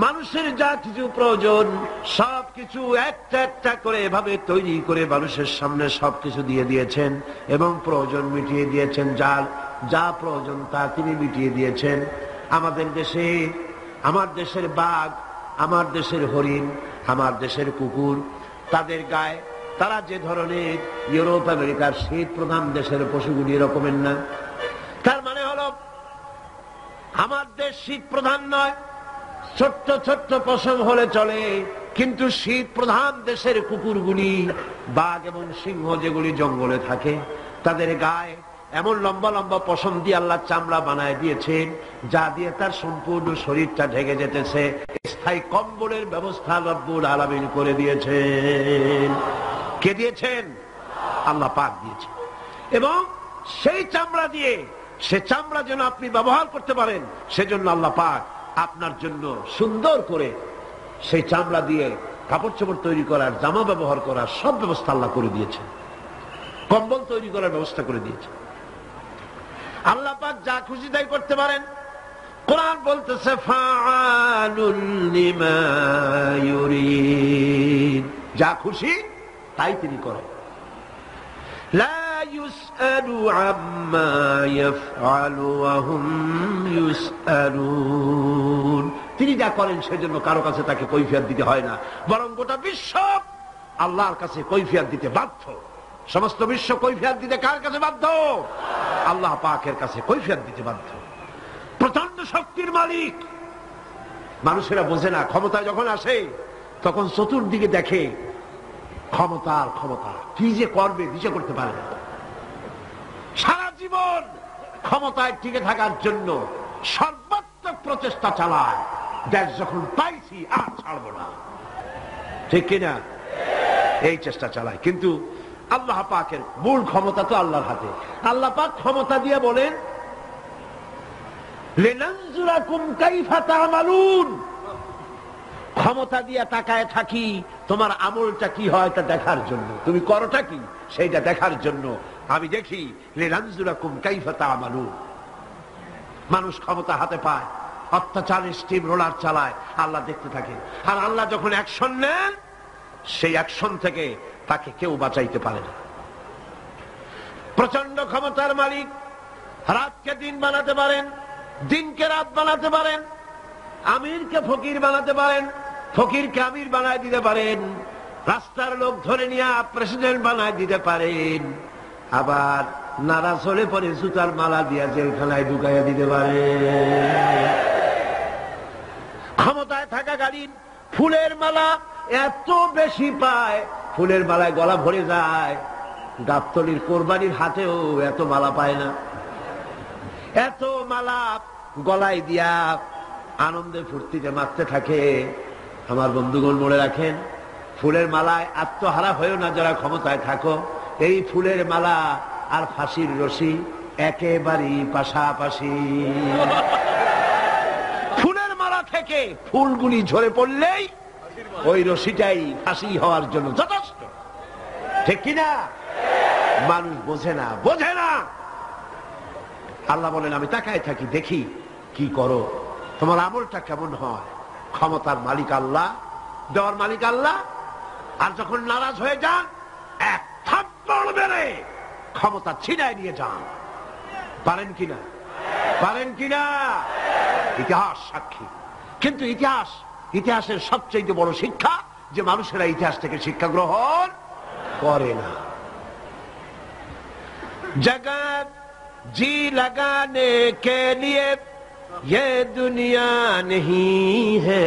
মানুষের যা কিছু প্রয়োজন সবকিছু একটা একটা করে এভাবে তৈরি করে মানুষের সামনে সবকিছু দিয়ে দিয়েছেন এবং প্রয়োজন মিটিয়ে দিয়েছেন। যার যা প্রয়োজন তা তিনি মিটিয়ে দিয়েছেন। আমাদের দেশে, আমার দেশের বাঘ, আমার দেশের হরিণ, আমার দেশের কুকুর, তাদের গায়ে তারা যে ধরনের ইউরোপ আমেরিকার শীত প্রধান দেশের পশুগুলি এরকমের না। তার মানে হলো আমার দেশ শীত প্রধান নয়, ছোট্ট ছোট্ট পশম হলে চলে, কিন্তু শীত প্রধান দেশের কুকুরগুলি, বাঘ এবং সিংহ যেগুলি জঙ্গলে থাকে, তাদের গায়ে এমন লম্বা লম্বা পশম দিয়ে আল্লাহ চামড়া বানায় দিয়েছেন, যা দিয়ে তার সম্পূর্ণ শরীরটা ঢেকে যেতেছে। স্থায়ী কম্বলের ব্যবস্থা রব্বুল আলামিন করে দিয়েছেন। কে দিয়েছেন? আল্লাহ পাক দিয়েছেন। এবং সেই চামড়া দিয়ে, সে চামড়া যেন আপনি ব্যবহার করতে পারেন, সেজন্য আল্লাহ পাক আপনার জন্য সুন্দর করে সেই চামড়া দিয়ে কাপড় চোপড় তৈরি করার, জামা ব্যবহার করার সব ব্যবস্থা আল্লাহ করে দিয়েছে। কম্বল তৈরি করার ব্যবস্থা করে দিয়েছে। আল্লাহ পাক যা খুশি তাই করতে পারেন। কোরআন বলতেছে ফাআলুল লিমা ইউরিদ, যা খুশি তাই তিনি করেন। লা ইউসআলু আম্মা ইয়াফআলু ওয়া হুম ইউসআলুন, তিনি যা করেন সেজন্য কারো কাছে তাকে কৈফিয়ত দিতে হয় না, বরং গোটা বিশ্ব আল্লাহর কাছে কৈফিয়ত দিতে বাধ্য। সমস্ত বিশ্ব কৈফিয়ত দিতে কার কাছে বাধ্য? আল্লাহ পাকের কাছে কৈফিয়ত দিতে বাধ্য। প্রচন্ড শক্তির মালিক। মানুষেরা বোঝে না, ক্ষমতা যখন আসে তখন চতুর্দিকে দেখে ক্ষমতার ক্ষমতা, কি যে করবে দিশা করতে পারে না। সারা জীবন ক্ষমতায় টিকে থাকার জন্য সর্বাত্মক প্রচেষ্টা চালায়, দেশ যখন পাইছি আর ছাড়বো না, ঠিক কিনা? এই চেষ্টা চালায়। কিন্তু আল্লাহ পাকের মূল ক্ষমতা তো আল্লাহর হাতে। আল্লাহ পাক ক্ষমতা দিয়ে বলেন লিনানজুরাকুম কাইফা তা'মালুন, ক্ষমতা দিয়ে তাকায় থাকি তোমার আমলটা কি হয় তা দেখার জন্য, তুমি করোটা কি সেইটা দেখার জন্য আমি দেখি। লিনানজুরাকুম কাইফা তা'মালুন। মানুষ ক্ষমতা হাতে পায়, অত্যাচারের স্টিম রোলার চালায়, আল্লাহ দেখতে থাকে। আর আল্লাহ যখন অ্যাকশন নেন, সেই অ্যাকশন থেকে তাকে কেউ বাঁচাইতে পারে না। প্রচন্ড ক্ষমতার মালিক। রাতকে দিন বানাতে পারেন, দিনকে রাত বানাতে পারেন, আমিরকে ফকির বানাতে পারেন, ফকিরকে আমির বানায় দিতে পারেন, রাস্তার লোক ধরে নিয়ে প্রেসিডেন্ট বানায় দিতে পারেন, আবার নারাজ হলে পরে জুতার মালা দিয়া জেলখানায় ঢুকাইয়া দিতে পারেন। ক্ষমতায় থাকাকালীন ফুলের মালা এত বেশি পায়, ফুলের মালায় গলা ভরে যায়। গাবতলির কোরবানির হাতেও এত মালা পায় না। এত মালা গলায় দিয়া আনন্দে ফুর্তিতে মারতে থাকে। আমার বন্ধুগণ মনে রাখেন, ফুলের মালায় আত্মহারা হয়েও না যারা ক্ষমতায় থাকো। এই ফুলের মালা আর ফাঁসির রশি একেবারেই পাশাপাশি। ফুলের মালা থেকে ফুলগুলি ঝরে পড়লেই ওই রশিটাই ফাঁসি হওয়ার জন্য যথেষ্ট, ঠিক কিনা? মানুষ বোঝে না, বোঝে না। আল্লাহ বলেন, আমি তাকায় থাকি, দেখি কি করো, তোমার আমলটা কেমন হয়। ক্ষমতার মালিক আল্লাহ, দেওয়ার মালিক আল্লাহ। আর যখন নারাজ হয়ে যান, এক থাপ্পড় মেরে ক্ষমতা ছিনায় নিয়ে যান। পারেন কিনা? পারেন কিনা? ইতিহাস সাক্ষী। কিন্তু ইতিহাসের সবচেয়ে বড় শিক্ষা যে মানুষেরা ইতিহাস থেকে শিক্ষা গ্রহণ করে না। জগৎ জি লাগানে কে লিয়ে ये दुनिया नहीं है,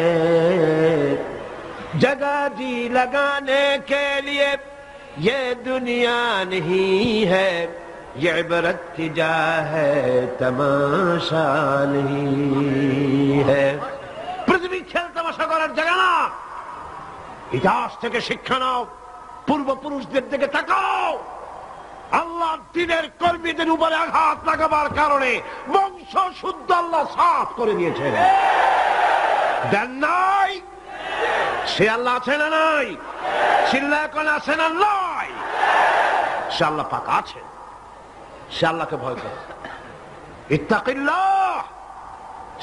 जगह जी लगाने के लिए ये दुनिया नहीं है, ये इबरत की जा है तमाशा नहीं है। पृथ्वी खेल तमाशा করার জায়গা না। ইতিহাস থেকে শিক্ষা নাও, পূর্বপুরুষদের দিকে তাকাও। আল্লাহ দিনের কর্মীদের উপরে আঘাত লাগাবার কারণে বংশ শুদ্ধ আল্লাহ সাফ করে দিয়েছেন। দেন নাই? সে আল্লাহ আছে না নাই? চিল্লায় কোন আছে না নাই? সে আল্লাহ পাক আছে। সে আল্লাহকে ভয় করে। ইত্তাকিল্লাহ,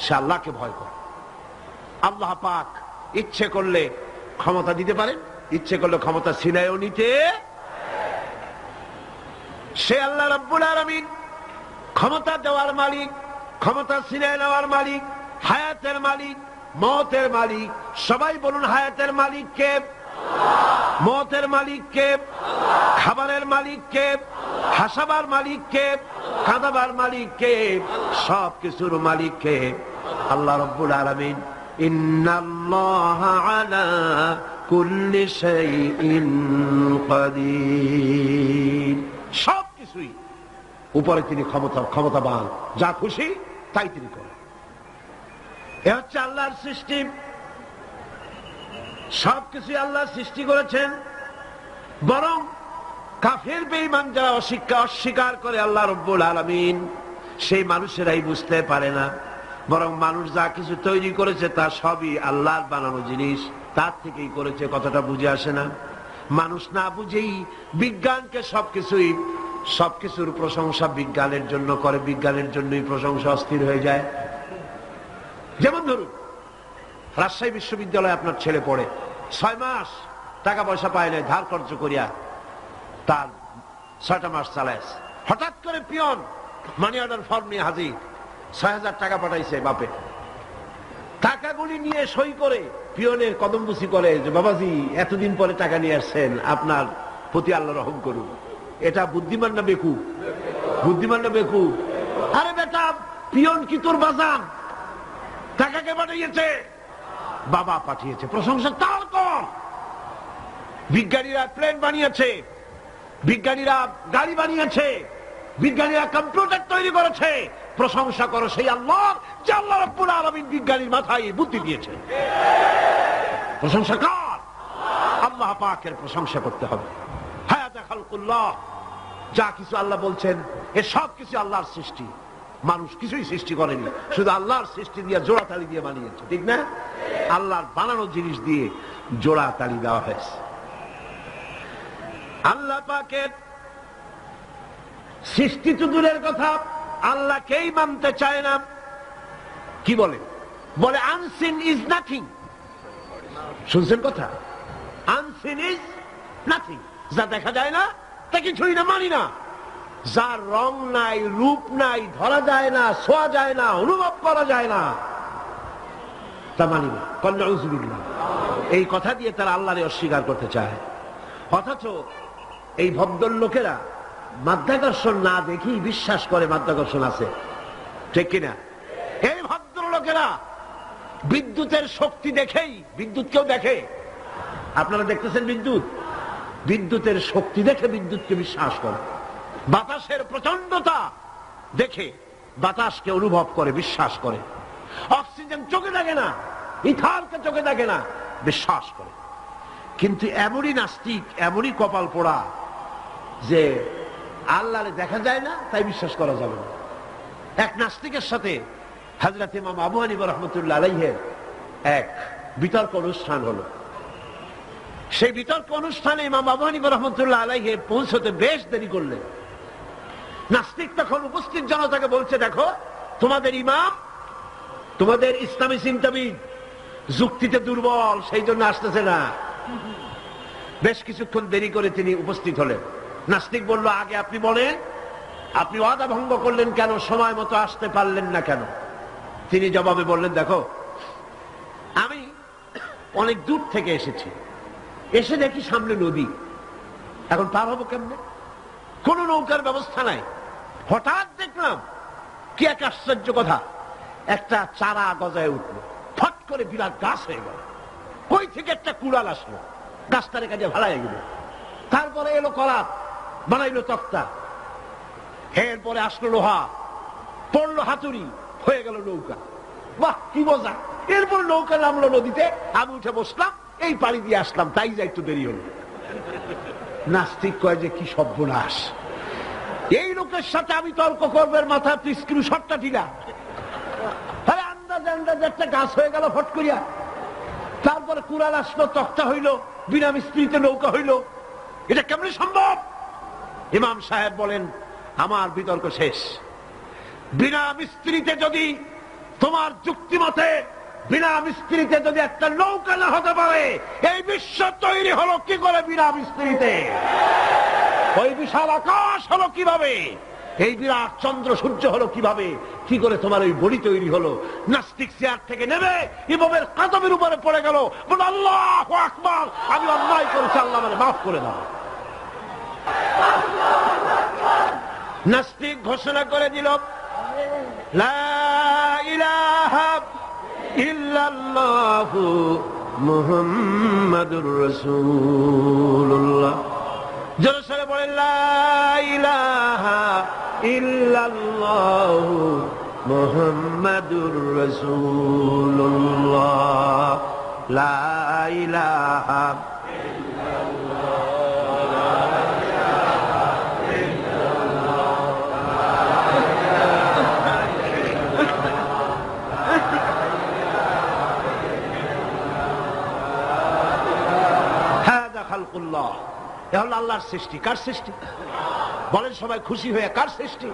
সে আল্লাহকে ভয় করে। আল্লাহ পাক ইচ্ছে করলে ক্ষমতা দিতে পারেন, ইচ্ছে করলে ক্ষমতা ছিনায়ও নিতে। সে আল্লাহ রাব্বুল আলামিন, ক্ষমতা দেওয়ার মালিক, ক্ষমতা ছিনিয়ে নেওয়ার মালিক, হায়াতের মালিক, মওতের মালিক। সবাই বলুন, হায়াতের মালিক কে? মওতের মালিক কে? খাবারের মালিক কে? হাসাবার মালিক কে? কাঁদাবার মালিক কে? সব কিছুর মালিক কে? আল্লাহ রাব্বুল আলামিন। ইন্নাল্লাহা আলা কুল্লি শাইইন কাদির। সবকিছুই উপরে তিনি ক্ষমতাবান, যা খুশি তাই তিনি করেন। এ হচ্ছে আল্লাহর সৃষ্টি। সবকিছুই আল্লাহ সৃষ্টি করেছেন। বরং কাফের বেঈমান যারা অস্বীকার করে আল্লাহ রাব্বুল আলামিন, সেই মানুষেরাই বুঝতে পারে না। বরং মানুষ যা কিছু তৈরি করেছে তা সবই আল্লাহর বানানো জিনিস, তার থেকেই করেছে। কথাটা বুঝে আসে না? মানুষ না বুঝেই বিজ্ঞানকে সবকিছুর প্রশংসা বিজ্ঞানের জন্য করে, বিজ্ঞানের জন্যই প্রশংসা অস্থির হয়ে যায়। যেমন ধরুন, রাজশাহী বিশ্ববিদ্যালয়ে আপনার ছেলে পড়ে, 6 মাস টাকা পয়সা পায় না, ধার খরচ করিয়া তার 6টা মাস চালায়। হঠাৎ করে পিয়ন মানি অর্ডার ফর্ম নিয়ে হাজির, 6,000 টাকা পাঠাইছে বাপে। টাকাগুলি নিয়ে সই করে পিয়নের কদমবুসি করে যে, বাবাজি এতদিন পরে টাকা নিয়ে আসছেন, আপনার প্রতি আল্লাহ রহম করুন। এটা বুদ্ধিমান না বেকুব? বুদ্ধিমান না বেকুব? আরে বেটা, পিয়ন কি তোর বাজান? টাকাকে পাঠিয়েছে, বাবা পাঠিয়েছে, প্রশংসা তার কর। বিজ্ঞানীরা প্লেন বানিয়েছে, বিজ্ঞানীরা গাড়ি বানিয়েছে, বিজ্ঞানীরা কম্পিউটার তৈরি করেছে, প্রশংসা করো সেই আল্লাহ যে আল্লাহ রাব্বুল আলামিন বিজ্ঞানীর মাথায় বুদ্ধি দিয়েছে। প্রশংসা কর, আল্লাহ পাকের প্রশংসা করতে হবে। হায়াতা খালকুল্লাহ, যা কিছু আল্লাহ বলছেন এ সব কিছু আল্লাহর সৃষ্টি। মানুষ কিছুই সৃষ্টি করেনি, শুধু আল্লাহর সৃষ্টি দিয়ে জোড়াতালি দিয়ে বানিয়েছে, ঠিক না? আল্লাহর বানানো জিনিস দিয়ে জোড়াতালি দেওয়া হয়েছে। আল্লাহ পাকের সৃষ্টি তো দূরের কথা, আল্লাহকেই মানতে চায় না। কি বলে? বলে আনসিন ইজ নাথিং। শুনছেন কথা? আনসিন ইজ নাথিং, যা দেখা যায় না তা কিছুই না, মানি না। যার রং নাই, রূপ নাই, ধরা যায় না, ছোঁয়া যায় না, অনুভব করা যায় না, তা মানি না। নাউযুবিল্লাহ। এই কথা দিয়ে তারা আল্লাহরে অস্বীকার করতে চায়। অথচ এই ভদ্রলোকেরা মাধ্যাকর্ষণ না দেখেই বিশ্বাস করে মাধ্যাকর্ষণ আছে, ঠিক কিনা? এই ভদ্রলোকেরা বিদ্যুতের শক্তি দেখেই, বিদ্যুৎকেও দেখে। আপনারা দেখতেছেন বিদ্যুৎ, বিদ্যুতের শক্তি দেখে বিদ্যুৎকে বিশ্বাস করে। বাতাসের প্রচন্ডতা দেখে বাতাসকে অনুভব করে, বিশ্বাস করে। অক্সিজেন চোখে দেখে না, ইথারকে চোখে দেখে না, বিশ্বাস করে। কিন্তু এমনই নাস্তিক, এমনই কপাল পোড়া যে আল্লাহরে দেখা যায় না, তাই বিশ্বাস করা যাবে না। এক নাস্তিকের সাথে হযরত ইমাম আবু হানিফা রাহমাতুল্লাহ আলাইহির এক বিতর্ক অনুষ্ঠান হলো। সেই বিতর্ক অনুষ্ঠানে ইমাম আবু হানিফা রাহমাতুল্লাহ আলাইহি পৌঁছতে বেশ দেরি করলেন। নাস্তিক তখন উপস্থিত জনতাকে বলছে, দেখো তোমাদের ইমাম, তোমাদের ইসলামী চিন্তাবিদ যুক্তিতে দুর্বল, সেই জন্য আসতেছে না। বেশ কিছুক্ষণ দেরি করে তিনি উপস্থিত হলেন। নাস্তিক বলল, আগে আপনি বলেন, আপনি ওয়াদা ভঙ্গ করলেন কেন, সময় মতো আসতে পারলেন না কেন? তিনি জবাবে বললেন, দেখো আমি অনেক দূর থেকে এসেছি, এসে দেখি সামনে নদী, এখন পার হবো কেমনে? কোন নৌকার ব্যবস্থা নাই। হঠাৎ দেখলাম কি এক আশ্চর্য কথা, একটা চারা গজায় উঠলো, ফট করে বিরাট গাছ হয়ে গেল। কই থেকে একটা কুড়াল আসলো, গাছটারে কাজে ভাড়ায় গেল। তারপরে এলো করাত, বানাইলো তক্তা, এরপরে আসলো লোহা, পড়লো হাতুড়ি, হয়ে গেল নৌকা। বাহ, কি মজা! এরপর নৌকা নামলো নদীতে, আমি উঠে বসলাম, এই পানি দিয়ে আসলাম, তাই যা একটু দেরি হলো। নাস্তিক কয় যে কি সর্বনাশ, এই লোকের সাথে আমি তর্ক করবার মাথা স্ক্রু শটটা ঢিলা। আরে আন্দাজে আন্দাজে একটা গাছ হয়ে গেল ফট করিয়া, তারপরে কুড়াল আসলো, তক্তা হইল, বিনা মিস্ত্রিতে নৌকা হইল, এটা কেমন সম্ভব? ইমাম সাহেব বলেন, আমার বিতর্ক শেষ। বিনা মিস্ত্রিতে যদি, তোমার যুক্তি মতে বিনা মিস্ত্রিতে যদি একটা নৌকা না হতে পারে, এই বিশ্ব তৈরি হলো কি করে বিনা মিস্ত্রিতে? ওই বিশাল আকাশ হলো কিভাবে? এই বিরাট চন্দ্র সূর্য হলো কিভাবে? কি করে তোমার ওই বডি তৈরি হলো? নাস্তিক চেয়ার থেকে নেমে ইমামের কাদমের উপরে পড়ে গেল, বলে আল্লাহু আকবার, আমি অন্যায় করেছি, আল্লাহ আমাকে মাফ করে দাও। নাস্তিক ঘোষণা করে দিল, লা ইলাহা ইল্লাল্লাহু মুহাম্মাদুর রাসূলুল্লাহ। জোরে সরে বলেন, লা ইলাহা ইল্লাল্লাহু মুহাম্মাদুর রাসূলুল্লাহ, লা ইলাহা আল্লাহর সৃষ্টি। কার সৃষ্টি? বলেন সবাই খুশি হয়ে, কার সৃষ্টি?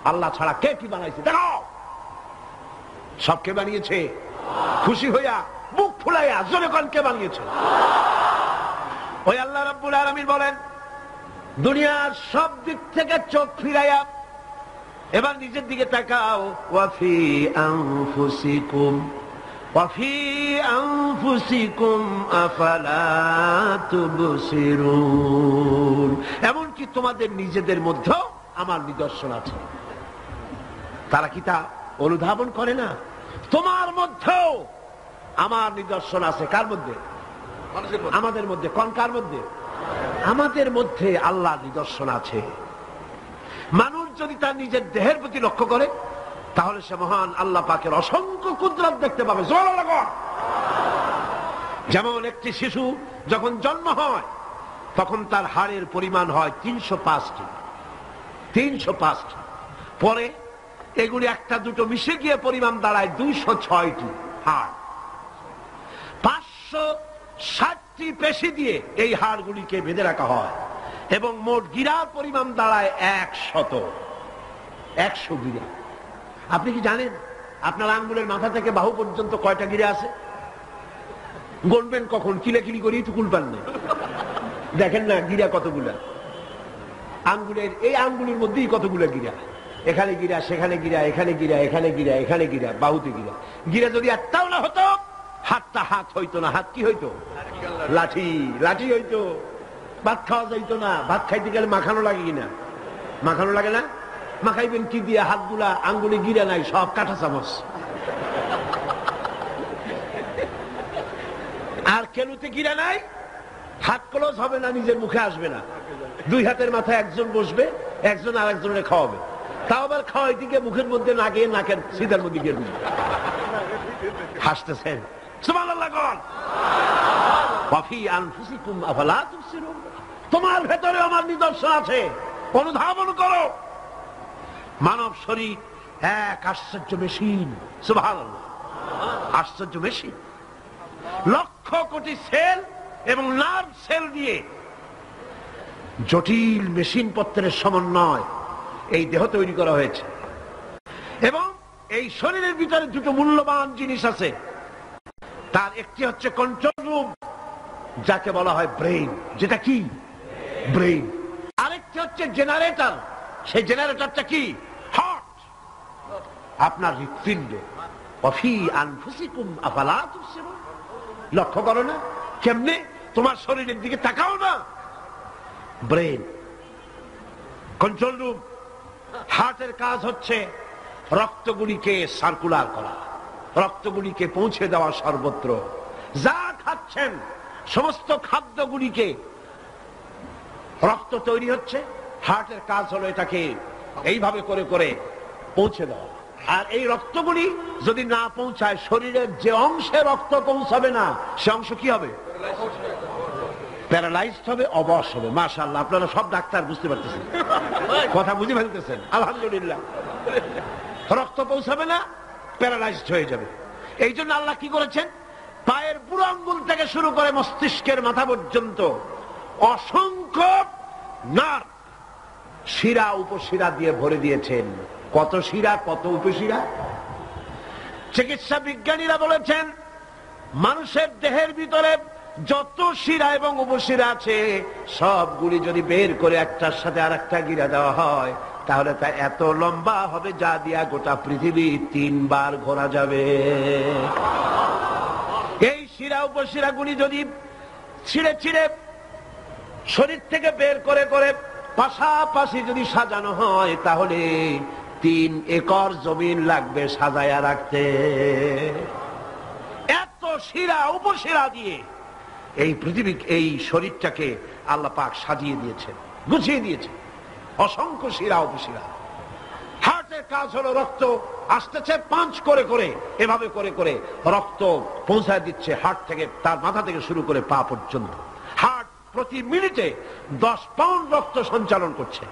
আল্লাহ ছাড়া কে কি বানাইছে দেখাও। সবকে বানিয়েছে খুশি হইয়া, বুক ফুলাইয়া, জোরে কোন কে বানিয়েছে? ওই আল্লাহ রাব্বুল আলামিন বলেন, দুনিয়ার সব দিক থেকে চোখ ফিরাইয়া এবার নিজের দিকে তাকাও। ওয়াফি আনফুসিকুম ওয়াফি আনফুসিকুম আফালা তুবসিরুন। এমনকি তোমাদের নিজেদের মধ্যেও আমার নিদর্শন আছে। তারা কি তা অনুধাবন করে না? তোমার মধ্যেও আমার নিদর্শন আছে। কার মধ্যে? আমাদের মধ্যে। কোন কার মধ্যে? আমাদের মধ্যে আল্লাহর নিদর্শন আছে। মানুষ যদি তার নিজের দেহের প্রতি লক্ষ্য করে, তাহলে সে মহান আল্লাহ পাকের অসংখ্য কুদরত দেখতে পাবে। যেমন একটি শিশু যখন জন্ম হয়, তখন তার হাড়ের পরিমাণ হয় 305টি। 305টি। পরে এগুলি একটা দুটো মিশে গিয়ে পরিমাণ দাঁড়ায় 206টি হাড়। 560টি পেশি দিয়ে এই হাড়গুলিকে বেঁধে রাখা হয় এবং মোট গিরার পরিমাণ দাঁড়ায় 100 গিরা। আপনি কি জানেন আপনার আঙ্গুলের মাথা থেকে বাহু পর্যন্ত কয়টা গিরা আছে? গণবেন কখন? কিলাকিলি করি তো কুলপান নেই। দেখেন না গিরা কতগুলা। আঙ্গুলের এই আঙ্গুলের মধ্যেই কতগুলা গিরা। এখানে গিরা, সেখানে গিরা, এখানে গিরা, এখানে গিরা, এখানে গিরা, বাহুতে গিরা। গিরা যদি একটাও না হতো, হাতটা হাত হইতো না। হাত কি হইতো? লাঠি। লাঠি হইতো। ভাত খাওয়া যাইতো না। ভাত খাইতে গেলে মাখানো লাগে কিনা? মাখানো লাগে না? মাখাইবেন কি দিয়ে? হাতগুলা, আঙ্গুলে গিরা নাই, সব কাঁটা চামচ। আর কেলুতে গিরা নাই, হাত ক্লোজ হবে না, নিজের মুখে আসবে না। দুই হাতের মাথায় একজন বসবে, একজন আর একজনের খাওয়াবে, তাও আবার খাওয়াই দিকে মুখের মধ্যে না গিয়ে নাকের সিধার মধ্যে গিয়ে ঢুকবে। হাসতেছেন, সুবহানাল্লাহ বলেন। ওয়াফি আনফুসিকুম আফালা তুবসিরুন, তোমার ভেতরে আমার নিদর্শন আছে, অনুধাবন করো। মানব শরীর এক আশ্চর্য মেশিন, সুবহানাল্লাহ, আশ্চর্য মেশিন। লক্ষ কোটি সেল এবং নার্ভ সেল দিয়ে জটিল মেশিন পত্রের সমন্বয় এই দেহ তৈরি করা হয়েছে। এবং এই শরীরের ভিতরে দুটো মূল্যবান জিনিস আছে। তার একটি হচ্ছে কন্ট্রোল রুম, যাকে বলা হয় ব্রেইন, যেটা কি ব্রেইন। আরেকটি হচ্ছে জেনারেটর, সেই জেনারেটরটা কি হার্ট, আপনার হৃৎপিণ্ড। ওয়াফি আনফুসিকুম আফালা তুবসিরুন, লক্ষ্য করো না কেমনে, তোমার শরীরের দিকে তাকাও না। Brain, control room. হার্টের কাজ হচ্ছে রক্তগুলিকে সার্কুলার করা, রক্তগুলিকে পৌঁছে দেওয়া সর্বত্র। যা খাচ্ছেন সমস্ত খাদ্যগুলিকে, রক্ত তৈরি হচ্ছে, হার্টের কাজ হলো এটাকে এইভাবে করে করে পৌঁছে দেওয়া। আর এই রক্তগুলি যদি না পৌঁছায়, শরীরের যে অংশে রক্ত পৌঁছাবে না সে অংশ কি হবে? প্যারালাইজড হবে, অবশ হবে। মাশাআল্লাহ, আপনারা সব ডাক্তার বুঝতে পারতেছেন, কথা বুঝে ফেলতেছেন, আলহামদুলিল্লাহ। রক্ত পৌঁছাবে না, প্যারালাইজড হয়ে যাবে। এই জন্য আল্লাহ কি করেছেন, পায়ের বুড়ো আঙ্গুল থেকে শুরু করে মস্তিষ্কের মাথা পর্যন্ত অসংখ্য নার্ভ, শিরা উপশিরা দিয়ে ভরে দিয়েছেন। কত শিরা, কত উপশিরা। চিকিৎসা বিজ্ঞানীরা বলেছেন, মানুষের দেহের ভিতরে যত শিরা এবং উপশিরা আছে সবগুলি যদি বের করে একটার সাথে আর একটা গিরা দেওয়া হয়, তাহলে তা এত লম্বা হবে যা দিয়া গোটা পৃথিবী 3 বার ঘোরা যাবে। এই শিরা উপশিরা গুলি যদি ছিঁড়ে ছিঁড়ে শরীর থেকে বের করে করে পাশাপাশি যদি সাজানো হয়, তাহলে 3 একর জমিন লাগবে সাজায়া রাখতে। এত শিরা উপশিরা দিয়ে এই পৃথিবী, এই শরীরটাকে আল্লাহ পাক সাজিয়ে দিয়েছেন, গুছিয়ে দিয়েছেন। অসংখ্য শিরা উপশিরা। হার্টের কাজ হলো রক্ত আসতেছে পাঞ্চ করে করে, এভাবে করে করে রক্ত পৌঁছায় দিচ্ছে হার্ট থেকে, তার মাথা থেকে শুরু করে পা পর্যন্ত। হার্ট প্রতি মিনিটে 10 পাউন্ড রক্ত সঞ্চালন করছে।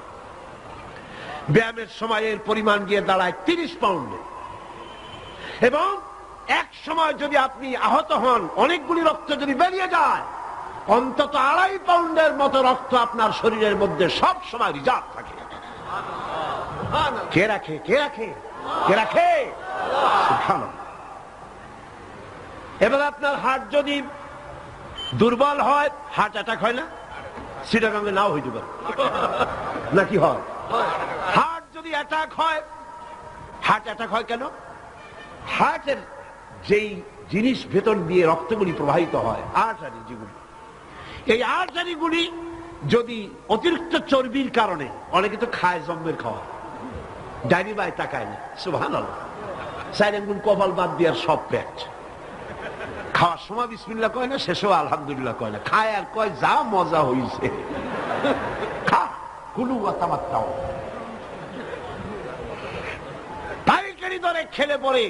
ব্যায়ামের সময়ের পরিমাণ গিয়ে দাঁড়ায় 30 পাউন্ডে। এবং এক সময় যদি আপনি আহত হন, অনেকগুলি রক্ত যদি বেরিয়ে যায়, অন্তত 2.5 পাউন্ডের মতো রক্ত আপনার শরীরের মধ্যে সব সময় রিজার্ভ থাকে। কে রাখে? কে রাখে? কে রাখে? এবার আপনার হার্ট যদি দুর্বল হয়, হার্ট অ্যাটাক হয় না? সিটাগাঙ্গে নাও হইতে পারে, নাকি হয়? হার্ট যদি অ্যাটাক হয়, হার্ট অ্যাটাক হয় কেন? হার্টের যেই জিনিস ভেতর দিয়ে রক্তগুলি প্রবাহিত হয়, আর্টারি যেগুলি, এই আর্টারিগুলি যদি অতিরিক্ত চর্বির কারণে, অনেকে তো খায় জম্মের খাওয়া, ডাইনি বাই তাকায় না, সুবহানাল্লাহ, 4 আঙ্গুল কপাল বাদ দিয়ে সব পেট, খাওয়ার সময় বিসমিল্লাহ কয় না, শেষও আলহামদুলিল্লাহ কয় না, খায় আর কয় যা মজা হইছে, খা কুলু ওয়া তামাত্তাউ। পাইকারি দরে খেলে পরে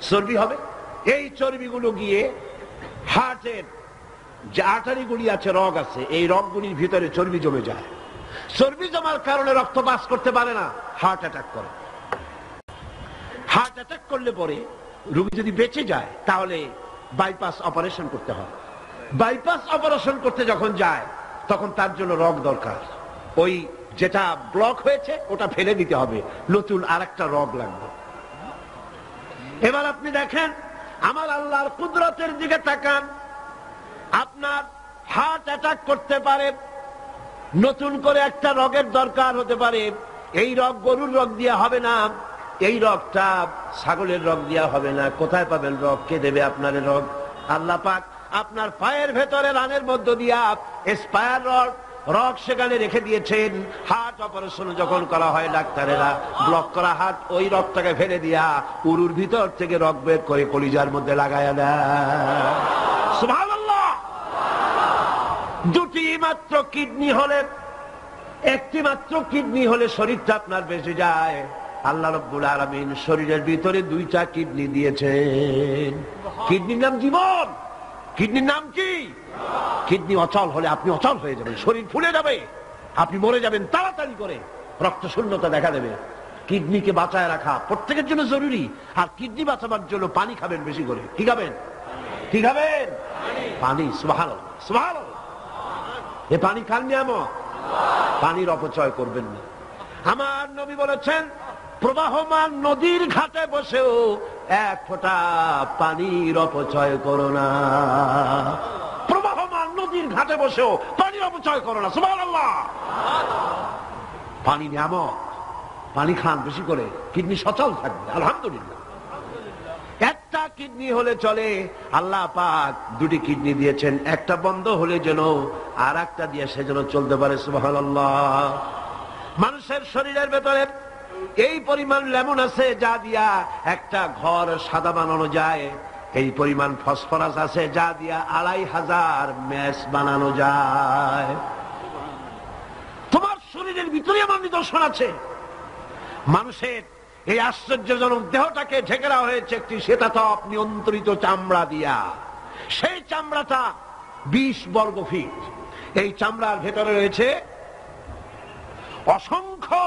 চর্বি হবে। এই চর্বিগুলো গিয়ে হার্টের যে আর্টারিগুলি আছে, রগ আছে, এই রগগুলির ভিতরে চর্বি জমে যায়। চর্বি জমার কারণে রক্ত পাস করতে পারে না, হার্ট অ্যাটাক করে। হার্ট অ্যাটাক করলে পরে রোগী যদি বেঁচে যায়, তাহলে বাইপাস অপারেশন করতে হয়। বাইপাস অপারেশন করতে যখন যায়, তখন তার জন্য রগ দরকার। ওই যেটা ব্লক হয়েছে ওটা ফেলে দিতে হবে, নতুন আরেকটা রগ লাগবে। এবার আপনি দেখেন, আমার আল্লাহর কুদরতের দিকে তাকান। আপনার হার্ট অ্যাটাক করতে পারে, নতুন করে একটা রগের দরকার হতে পারে। এই রগ গরুর রগ দিয়া হবে না, এই রগটা ছাগলের রগ দিয়া হবে না। কোথায় পাবেন রগ? কে দেবে আপনার রগ? আল্লাহ পাক আপনার পায়ের ভেতরে রানের মধ্য দিয়া স্পায়ার রগ সেখানে রেখে দিয়েছেন। হার্ট অপারেশন যখন করা হয়, ডাক্তারেরা ব্লক করা হার্ট, ওই রগটাকে ফেলে দিয়া উরুর ভিতর থেকে রগ বের করে কলিজার মধ্যে লাগায়া দেয়। সুবহানাল্লাহ। দুটি মাত্র কিডনি হলে শরীরটা আপনার বেঁচে যায়। আল্লাহ রাব্বুল আলামিন শরীরের ভিতরে 2টা কিডনি দিয়েছেন। কিডনির নাম জীবন। কিডনির নাম কি? কিডনি অচল হলে আপনি অচল হয়ে যাবেন, শরীর ফুলে যাবে, আপনি মরে যাবেন তাড়াতাড়ি করে, রক্ত শূন্যতা দেখা দেবে। কিডনিকে বাঁচায় রাখা প্রত্যেকের জন্য জরুরি। আর কিডনি বাঁচাবার জন্য পানি খাবেন বেশি করে। কি খাবেন? কি খাবেন? পানি। সুবহানাল্লাহ, সুবহানাল্লাহ। এই পানি খান নিয়ামত, পানির অপচয় করবেন না। আমার নবী বলেছেন, প্রবাহমান নদীর ঘাটে বসেও এক ফোঁটা পানির অপচয় করো না। প্রবাহমান নদীর ঘাটে বসেও পানির অপচয় করো না। সুবহানাল্লাহ। পানি নিয়ামত, পানি খান বেশি করে, কিডনি সচল থাকবে। আলহামদুলিল্লাহ। একটা কিডনি হলে চলে, আল্লাহ পাক 2টি কিডনি দিয়েছেন, একটা বন্ধ হলে যেন আর একটা দিয়ে সে যেন চলতে পারে। সুবহানাল্লাহ। মানুষের শরীরের ভেতরে এই পরিমাণ লেমন আছে যা দিয়া একটা ঘর সাদা বানানো যায়। এই পরিমাণ ফসফরাস আছে যা দিয়া 2500 ম্যাচ বানানো যায়। তোমার শরীরের ভিতরে আমার নিদর্শন আছে। মানুষের এই আশ্চর্যজনক দেহটাকে ঢেকে দেওয়া হয়েছে একটি শ্বেতাতপ নিয়ন্ত্রিত চামড়া দিয়া। সেই চামড়াটা 20 বর্গ ফিট। এই চামড়ার ভেতরে রয়েছে অসংখ্য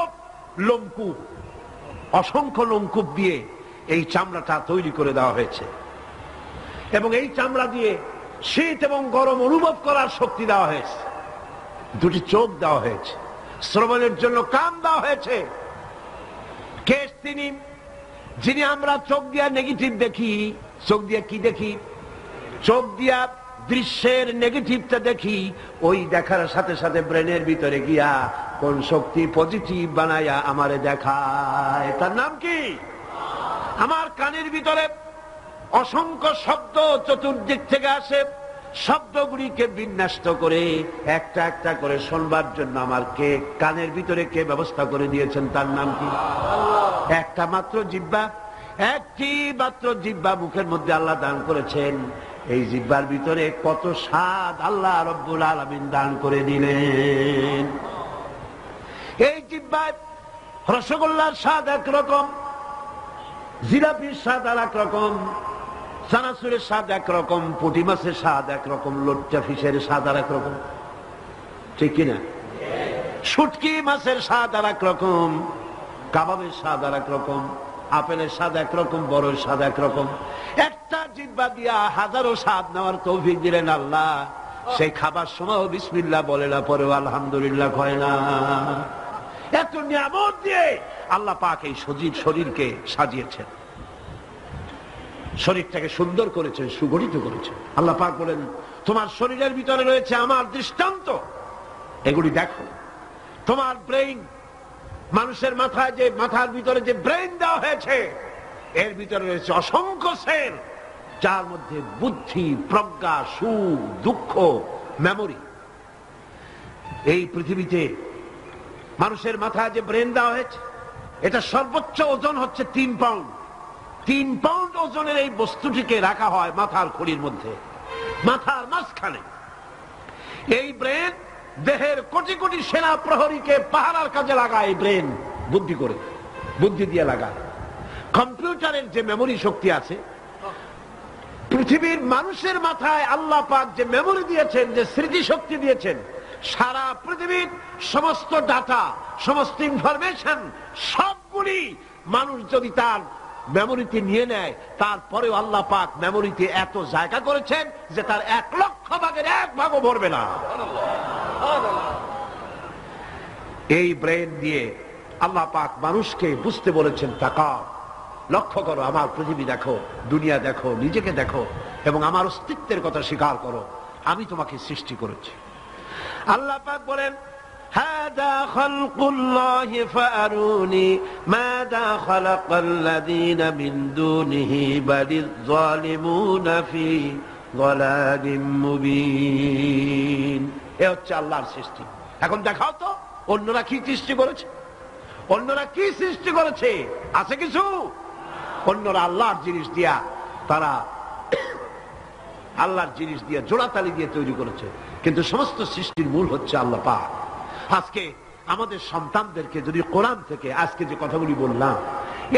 লোমকূপ। অসংখ্য লোমকূপ দিয়ে এই চামড়াটা তৈরি করে দেওয়া হয়েছে এবং এই চামড়া দিয়ে শীত এবং গরম অনুভব করার শক্তি দেওয়া হয়েছে। 2টি চোখ দেওয়া হয়েছে, শ্রবণের জন্য কান দেওয়া হয়েছে। কে তিনি যিনি আমরা চোখ দিয়া নেগেটিভ দেখি? চোখ দিয়া কি দেখি? চোখ দিয়া দৃশ্যের নেগেটিভটা দেখি। ওই দেখার সাথে সাথে ব্রেনের ভিতরে গিয়া কোন শক্তি পজিটিভ বানায়া আমারে দেখায়। তার নাম কি? আমার কানের ভিতরে অসংখ্য শব্দ চতুর্দিক থেকে আসে। শব্দগুলিকে বিন্যস্ত করে একটা একটা করে শুনবার জন্য আমার কানের ভিতরে কে ব্যবস্থা করে দিয়েছেন? তার নাম কি? একটা মাত্র জিহ্বা, একটি মাত্র জিহ্বা মুখের মধ্যে আল্লাহ দান করেছেন। এই জিহ্বার ভিতরে কত স্বাদ আল্লাহ রব্বুল আলামিন দান করে দিলেন। এই জিহ্বায় রসগোল্লার স্বাদ একরকম, জিলাপির স্বাদ আর একরকম, চানাচুরের স্বাদ একরকম, পুঁটি মাছের স্বাদ একরকম, লোট্টা ফিশের স্বাদ আর একরকম, ঠিক কিনা? শুটকি মাছের স্বাদ আর একরকম, কাবাবের স্বাদ আর একরকম, আপেলের স্বাদ একরকম, বড়ের স্বাদ একরকম। একটা জিহ্বা দিয়া হাজারো স্বাদ নেওয়ার তৌফিক দিলেন আল্লাহ। সেই খাবার সময় বিসমিল্লাহ বলে না, পরেও আলহামদুলিল্লাহ কয় না। এত নিয়ামত দিয়ে আল্লাহ পাক এই সজীব শরীরকে সাজিয়েছেন, শরীরটাকে সুন্দর করেছেন, সুগঠিত করেছেন। আল্লাহ পাক বলেন, তোমার শরীরের ভিতরে রয়েছে আমার দৃষ্টান্ত, এগুলি দেখো। তোমার ব্রেইন, মানুষের মাথায় যে মাথার ভিতরে যে ব্রেইন দেওয়া হয়েছে, এর ভিতরে রয়েছে অসংখ্য সেল, যার মধ্যে বুদ্ধি, প্রজ্ঞা, সুখ, দুঃখ, মেমোরি। এই পৃথিবীতে মানুষের মাথায় যে ব্রেন দেওয়া হয়েছে, এটা সর্বোচ্চ ওজন হচ্ছে 3 পাউন্ড। 3 পাউন্ড ওজনের এই বস্তুটিকে রাখা হয় মাথার খুলির মধ্যে, মাথার মাঝখানে। এই ব্রেন দেহের কোটি কোটি সেনা প্রহরীকে পাহারার কাজে লাগায়। এই ব্রেন বুদ্ধি করে, বুদ্ধি দিয়ে লাগায়। কম্পিউটারের যে মেমোরি শক্তি আছে, পৃথিবীর মানুষের মাথায় আল্লাহ পাক যে মেমোরি দিয়েছেন, যে স্মৃতি শক্তি দিয়েছেন, সারা পৃথিবীর সমস্ত ডাটা, সমস্ত ইনফরমেশন সবগুলি মানুষ যদি তার মেমোরিতে নিয়ে নেয়, তারপরেও আল্লাহ পাক মেমোরিতে এত জায়গা করেছেন যে তার 1,00,000 ভাগের 1 ভাগও ভরবে না। এই ব্রেন দিয়ে আল্লাহ পাক মানুষকে বুঝতে বলেছেন, তাকাও, লক্ষ্য করো, আমার পৃথিবী দেখো, দুনিয়া দেখো, নিজেকে দেখো এবং আমার অস্তিত্বের কথা স্বীকার করো। আমি তোমাকে সৃষ্টি করেছি। আল্লাহ পাক বলেন, হাদা খালকুল্লাহি ফাআরুনি মাযা খালাকাল্লাযীনা মিন দুনিহি বালিয যালিমুনা ফি যালালিম মুবিন। এ হচ্ছে আল্লাহর সৃষ্টি। এখন দেখাও তো অন্যরা কি সৃষ্টি করেছে, অন্যরা কি সৃষ্টি করেছে? আছে কিছু? অন্যরা আল্লাহর জিনিস দিয়া, তারা আল্লাহর জিনিস দিয়ে জোড়াতালি দিয়ে তৈরি করেছে। কিন্তু সমস্ত সৃষ্টির মূল হচ্ছে আল্লাহ পাক। আজকে আমাদের সন্তানদেরকে যদি কোরআন থেকে আজকে যে কথাগুলি বললাম,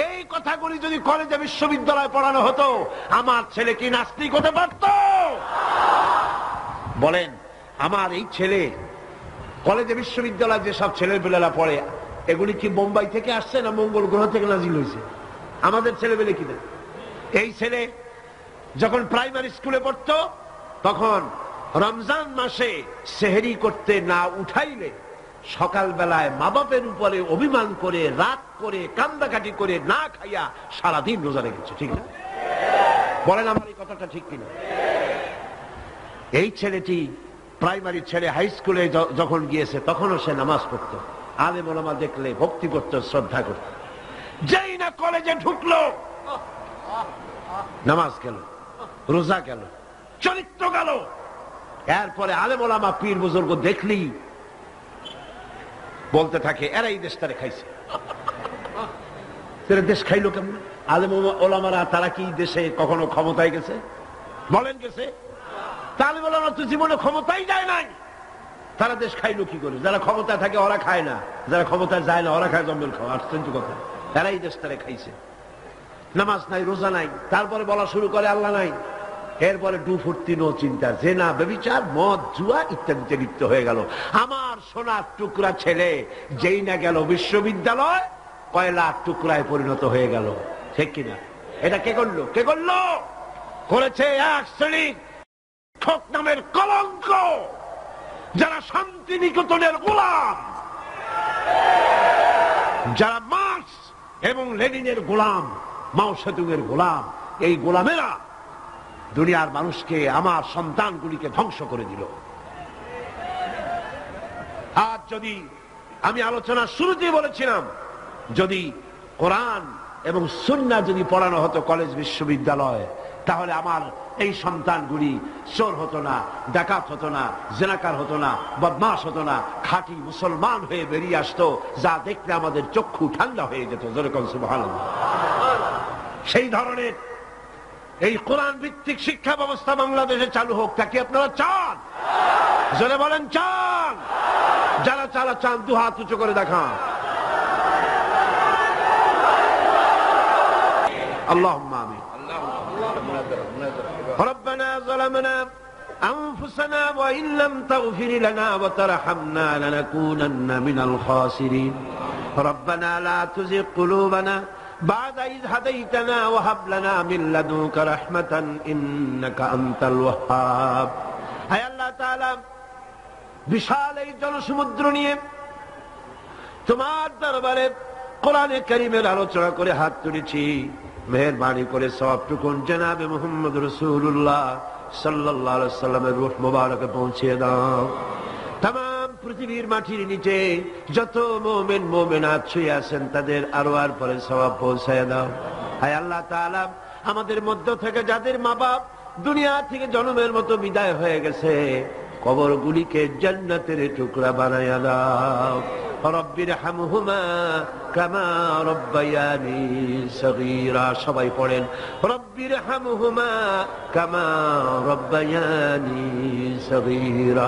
এই কথাগুলি যদি কলেজে বিশ্ববিদ্যালয়ে পড়ানো হতো, আমার ছেলে কি নাস্তিক হতে পারত? বলেন, আমার এই ছেলে কলেজে বিশ্ববিদ্যালয়ে যেসব ছেলেবেলা পড়ে, এগুলি কি বোম্বাই থেকে আসছে না মঙ্গল গ্রহ থেকে নাজিল হয়েছে? আমাদের ছেলেবেলে কিনা? এই ছেলে যখন প্রাইমারি স্কুলে পড়তো, তখন রমজান মাসে সেহরি করতে না উঠাইলে সকালবেলায় মা বাপের উপরে অভিমান করে, রাত করে, কান্দাকাটি করে না খাইয়া সারাদিন রোজা রেখেছে, ঠিক না? বলেন আমার এই কথাটা ঠিক কিনা? এই ছেলেটি প্রাইমারি ছেড়ে হাই স্কুলে যখন গিয়েছে, তখনও সে নামাজ পড়তো, আলেম ওলামা দেখলে ভক্তি করত, শ্রদ্ধা করত। যেই না কলেজে ঢুকলো, নামাজ গেল, রোজা গেল, চরিত্র গেল। এরপরে আলেম ওলামা পীর বুজুর্গ দেখলি বলতে থাকে, এরা এই দেশটারে খাইছে। দেশ খাইলো কেমন? আলেম ওলামারা তারা কি দেশে কখনো ক্ষমতায় গেছে? বলেন গেছে? আলেম ওলামা তো জীবনে ক্ষমতাই যায় নাই, তারা দেশ খাইলো কি করে? যারা ক্ষমতায় থাকে ওরা খায় না, যারা ক্ষমতায় যায় না ওরা খায় জম্বেল খাওয়া। আশ্চর্য কথা, এরা এই দেশটারে খাইছে। নামাজ নাই, রোজা নাই, তারপরে বলা শুরু করে আল্লাহ নাই। এরপরে ডুফুর্তি, নো চিন্তা, জেনা, ব্যভিচার, মদ, জুয়া ইত্যাদিতে লিপ্ত হয়ে গেল। আমার সোনার টুকরা ছেলে যেই না গেল বিশ্ববিদ্যালয়, কয়লার টুকরায় পরিণত হয়ে গেল, ঠিক কিনা? এটা কে করলো? কে করলো? করেছে এক শ্রেণী ঠক নামের কলঙ্ক, যারা শান্তি নিকেতনের গোলাম, যারা মার্কস এবং লেনিনের গোলাম, মাও সেতুংয়ের গোলাম। এই গোলামেরা দুনিয়ার মানুষকে, আমার সন্তানগুলিকে ধ্বংস করে দিল। আজ যদি আমি আলোচনার শুরুতেই বলেছিলাম, যদি কোরআন এবং সুন্নাহ যদি পড়ানো হতো কলেজ বিশ্ববিদ্যালয়, তাহলে আমার এই সন্তানগুলি চোর হতো না, ডাকাত হতো না, জেনাকার হতো না, বদমাশ হতো না, খাঁটি মুসলমান হয়ে বেরিয়ে আসতো, যা দেখলে আমাদের চক্ষু ঠান্ডা হয়ে যেত। যেরকম সুবহানাল্লাহ। সেই ধরনের এই কোরআন ভিত্তিক শিক্ষা ব্যবস্থা বাংলাদেশে চালু হোক, তা কি আপনারা চান? জোরে বলেন চান? যারা চান দু হাত উঁচু করে দেখান। اللهم آمين. ربنا ظلمنا أنفسنا وإن لم تغفر لنا وترحمنا لنكونن من الخاسرين. ربنا لا تزغ قلوبنا بعد إذ هديتنا وهب لنا من لدنك رحمة إنك أنت الوهاب. هيا الله تعالى বিশাল এই জনসমুদ্র নিয়ে তোমার দরবারে কোরআনে কারীমের আলোচনা করে হাত তুলেছি। মেহেরবানি করে সবটুকুন জনাবে মুহাম্মদ রাসূলুল্লাহ সাল্লাল্লাহু আলাইহি ওয়াসাল্লামের রূহ মুবারকে পৌঁছে দাও। तमाम পৃথিবীর মাটির নিচে যত মুমিন মুমিনাত শুয়ে আছেন, তাদের আরওয়ার পরে সওয়াব পৌঁছায় দাও। হায় আল্লাহ তাআলা, আমাদের মধ্য থেকে যাদের মা বাপ দুনিয়া থেকে জন্মের মতো বিদায় হয়ে গেছে, কবরগুলিকে জান্নাতের টুকরা বানায়া দাও। রব্বিরহামহুমা কামা রব্বায়ানি সগীরা। সবাই পড়েন, রব্বিরহামহুমা কামা রব্বায়ানি সগীরা।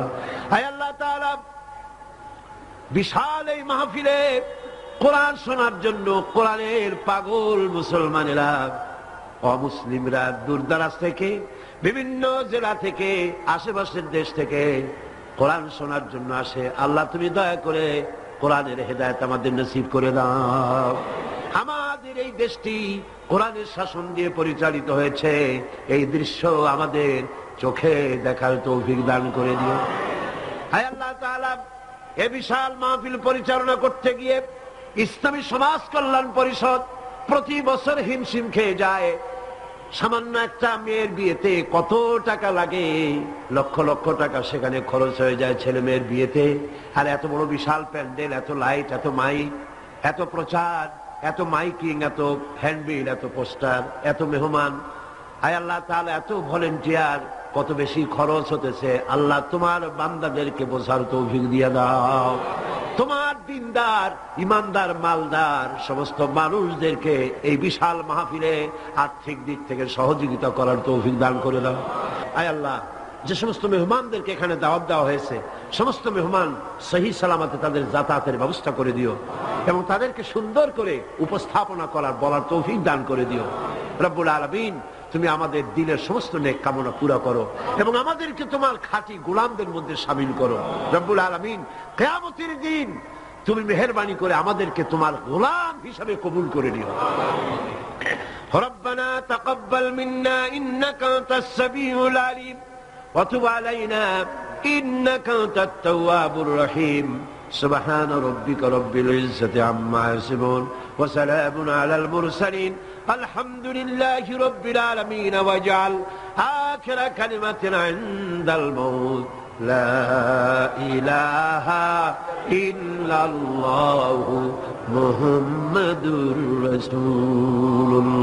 হায় আল্লাহ তাআলা, বিশাল এই মাহফিলে কোরআন শোনার জন্য কোরআনের পাগল মুসলমানেরা, অমুসলিমরা দূরদরাজ থেকে, বিভিন্ন জেলা থেকে, আশেপাশের দেশ থেকে কোরআন শোনার জন্য আসে। আল্লাহ তুমি দয়া করে কোরআনের হেদায়েত আমাদের নসিব করে দাও। আমাদের এই দেশটি কোরআনের শাসন দিয়ে পরিচালিত হয়েছে, এই দৃশ্য আমাদের চোখে দেখার তৌফিক দান করে দিও। হায় আল্লাহ তাআলা, এ বিশাল মাহফিল পরিচালনা করতে গিয়ে ইসলামী সমাজ কল্যাণ পরিষদ প্রতি বছর হিমশিম খেয়ে যায়। সামান্য একটা মেয়ের বিয়েতে কত টাকা লাগে, লক্ষ লক্ষ টাকা সেখানে খরচ হয়ে যায় ছেলে মেয়ের বিয়েতে। আর এত বড় বিশাল প্যান্ডেল, এত লাইট, এত মাইক, এত প্রচার, এত মাইকিং, এত হ্যান্ডবিল, এত পোস্টার, এত মেহমান। হায় আল্লাহ তাআলা, এত ভলেন্টিয়ার, কত বেশি খরচ হতেছে। আল্লাহ তোমার বান্দাদেরকে বোঝার তৌফিক দিয়ে দাও। তোমার দিনদার, ইমানদার, মালদার সমস্ত মানুষদেরকে এই বিশাল মাহফিলে আর্থিক দিক থেকে সহযোগিতা করার তৌফিক দান করে দাও। আয় আল্লাহ, যে সমস্ত মেহমানদেরকে এখানে দাওয়াত দেওয়া হয়েছে সমস্ত মেহমান সহি সালামতে তাদের যাতায়াতের ব্যবস্থা করে দিও এবং তাদেরকে সুন্দর করে উপস্থাপনা করার বলার তৌফিক দান করে দিও। রব্বুল আলামিন তুমি আমাদের দিলের সমস্ত নেক কামনা পুরা করো এবং আমাদেরকে তোমার খাঁটি গোলামদের মধ্যে শামিল করো। রব্বুল আলামিন কিয়ামতের দিন তুমি মেহেরবানি করে আমাদেরকে তোমার গোলাম হিসাবে কবুল করে নিও। রব্বানা তাকাব্বাল মিন্না ইন্নাকা আনতাস সামিউল আলিম ওয়া তুব আলাইনা ইন্নাকা আনতাত তাওয়াবুর রহিম। সুবহান রাব্বিকা রাব্বিল ইজ্জাতি আম্মা ইয়াসিফুন ওয়া সালামুন আলাল মুরসালিন আলহামদুলিল্লাহি রাব্বিল আলামিন ওয়াজআল আখিরা কালিমাতিনা ইনদাল মাউত লা ইলাহা ইল্লাল্লাহু মুহাম্মাদুর রাসূলুল্লাহ।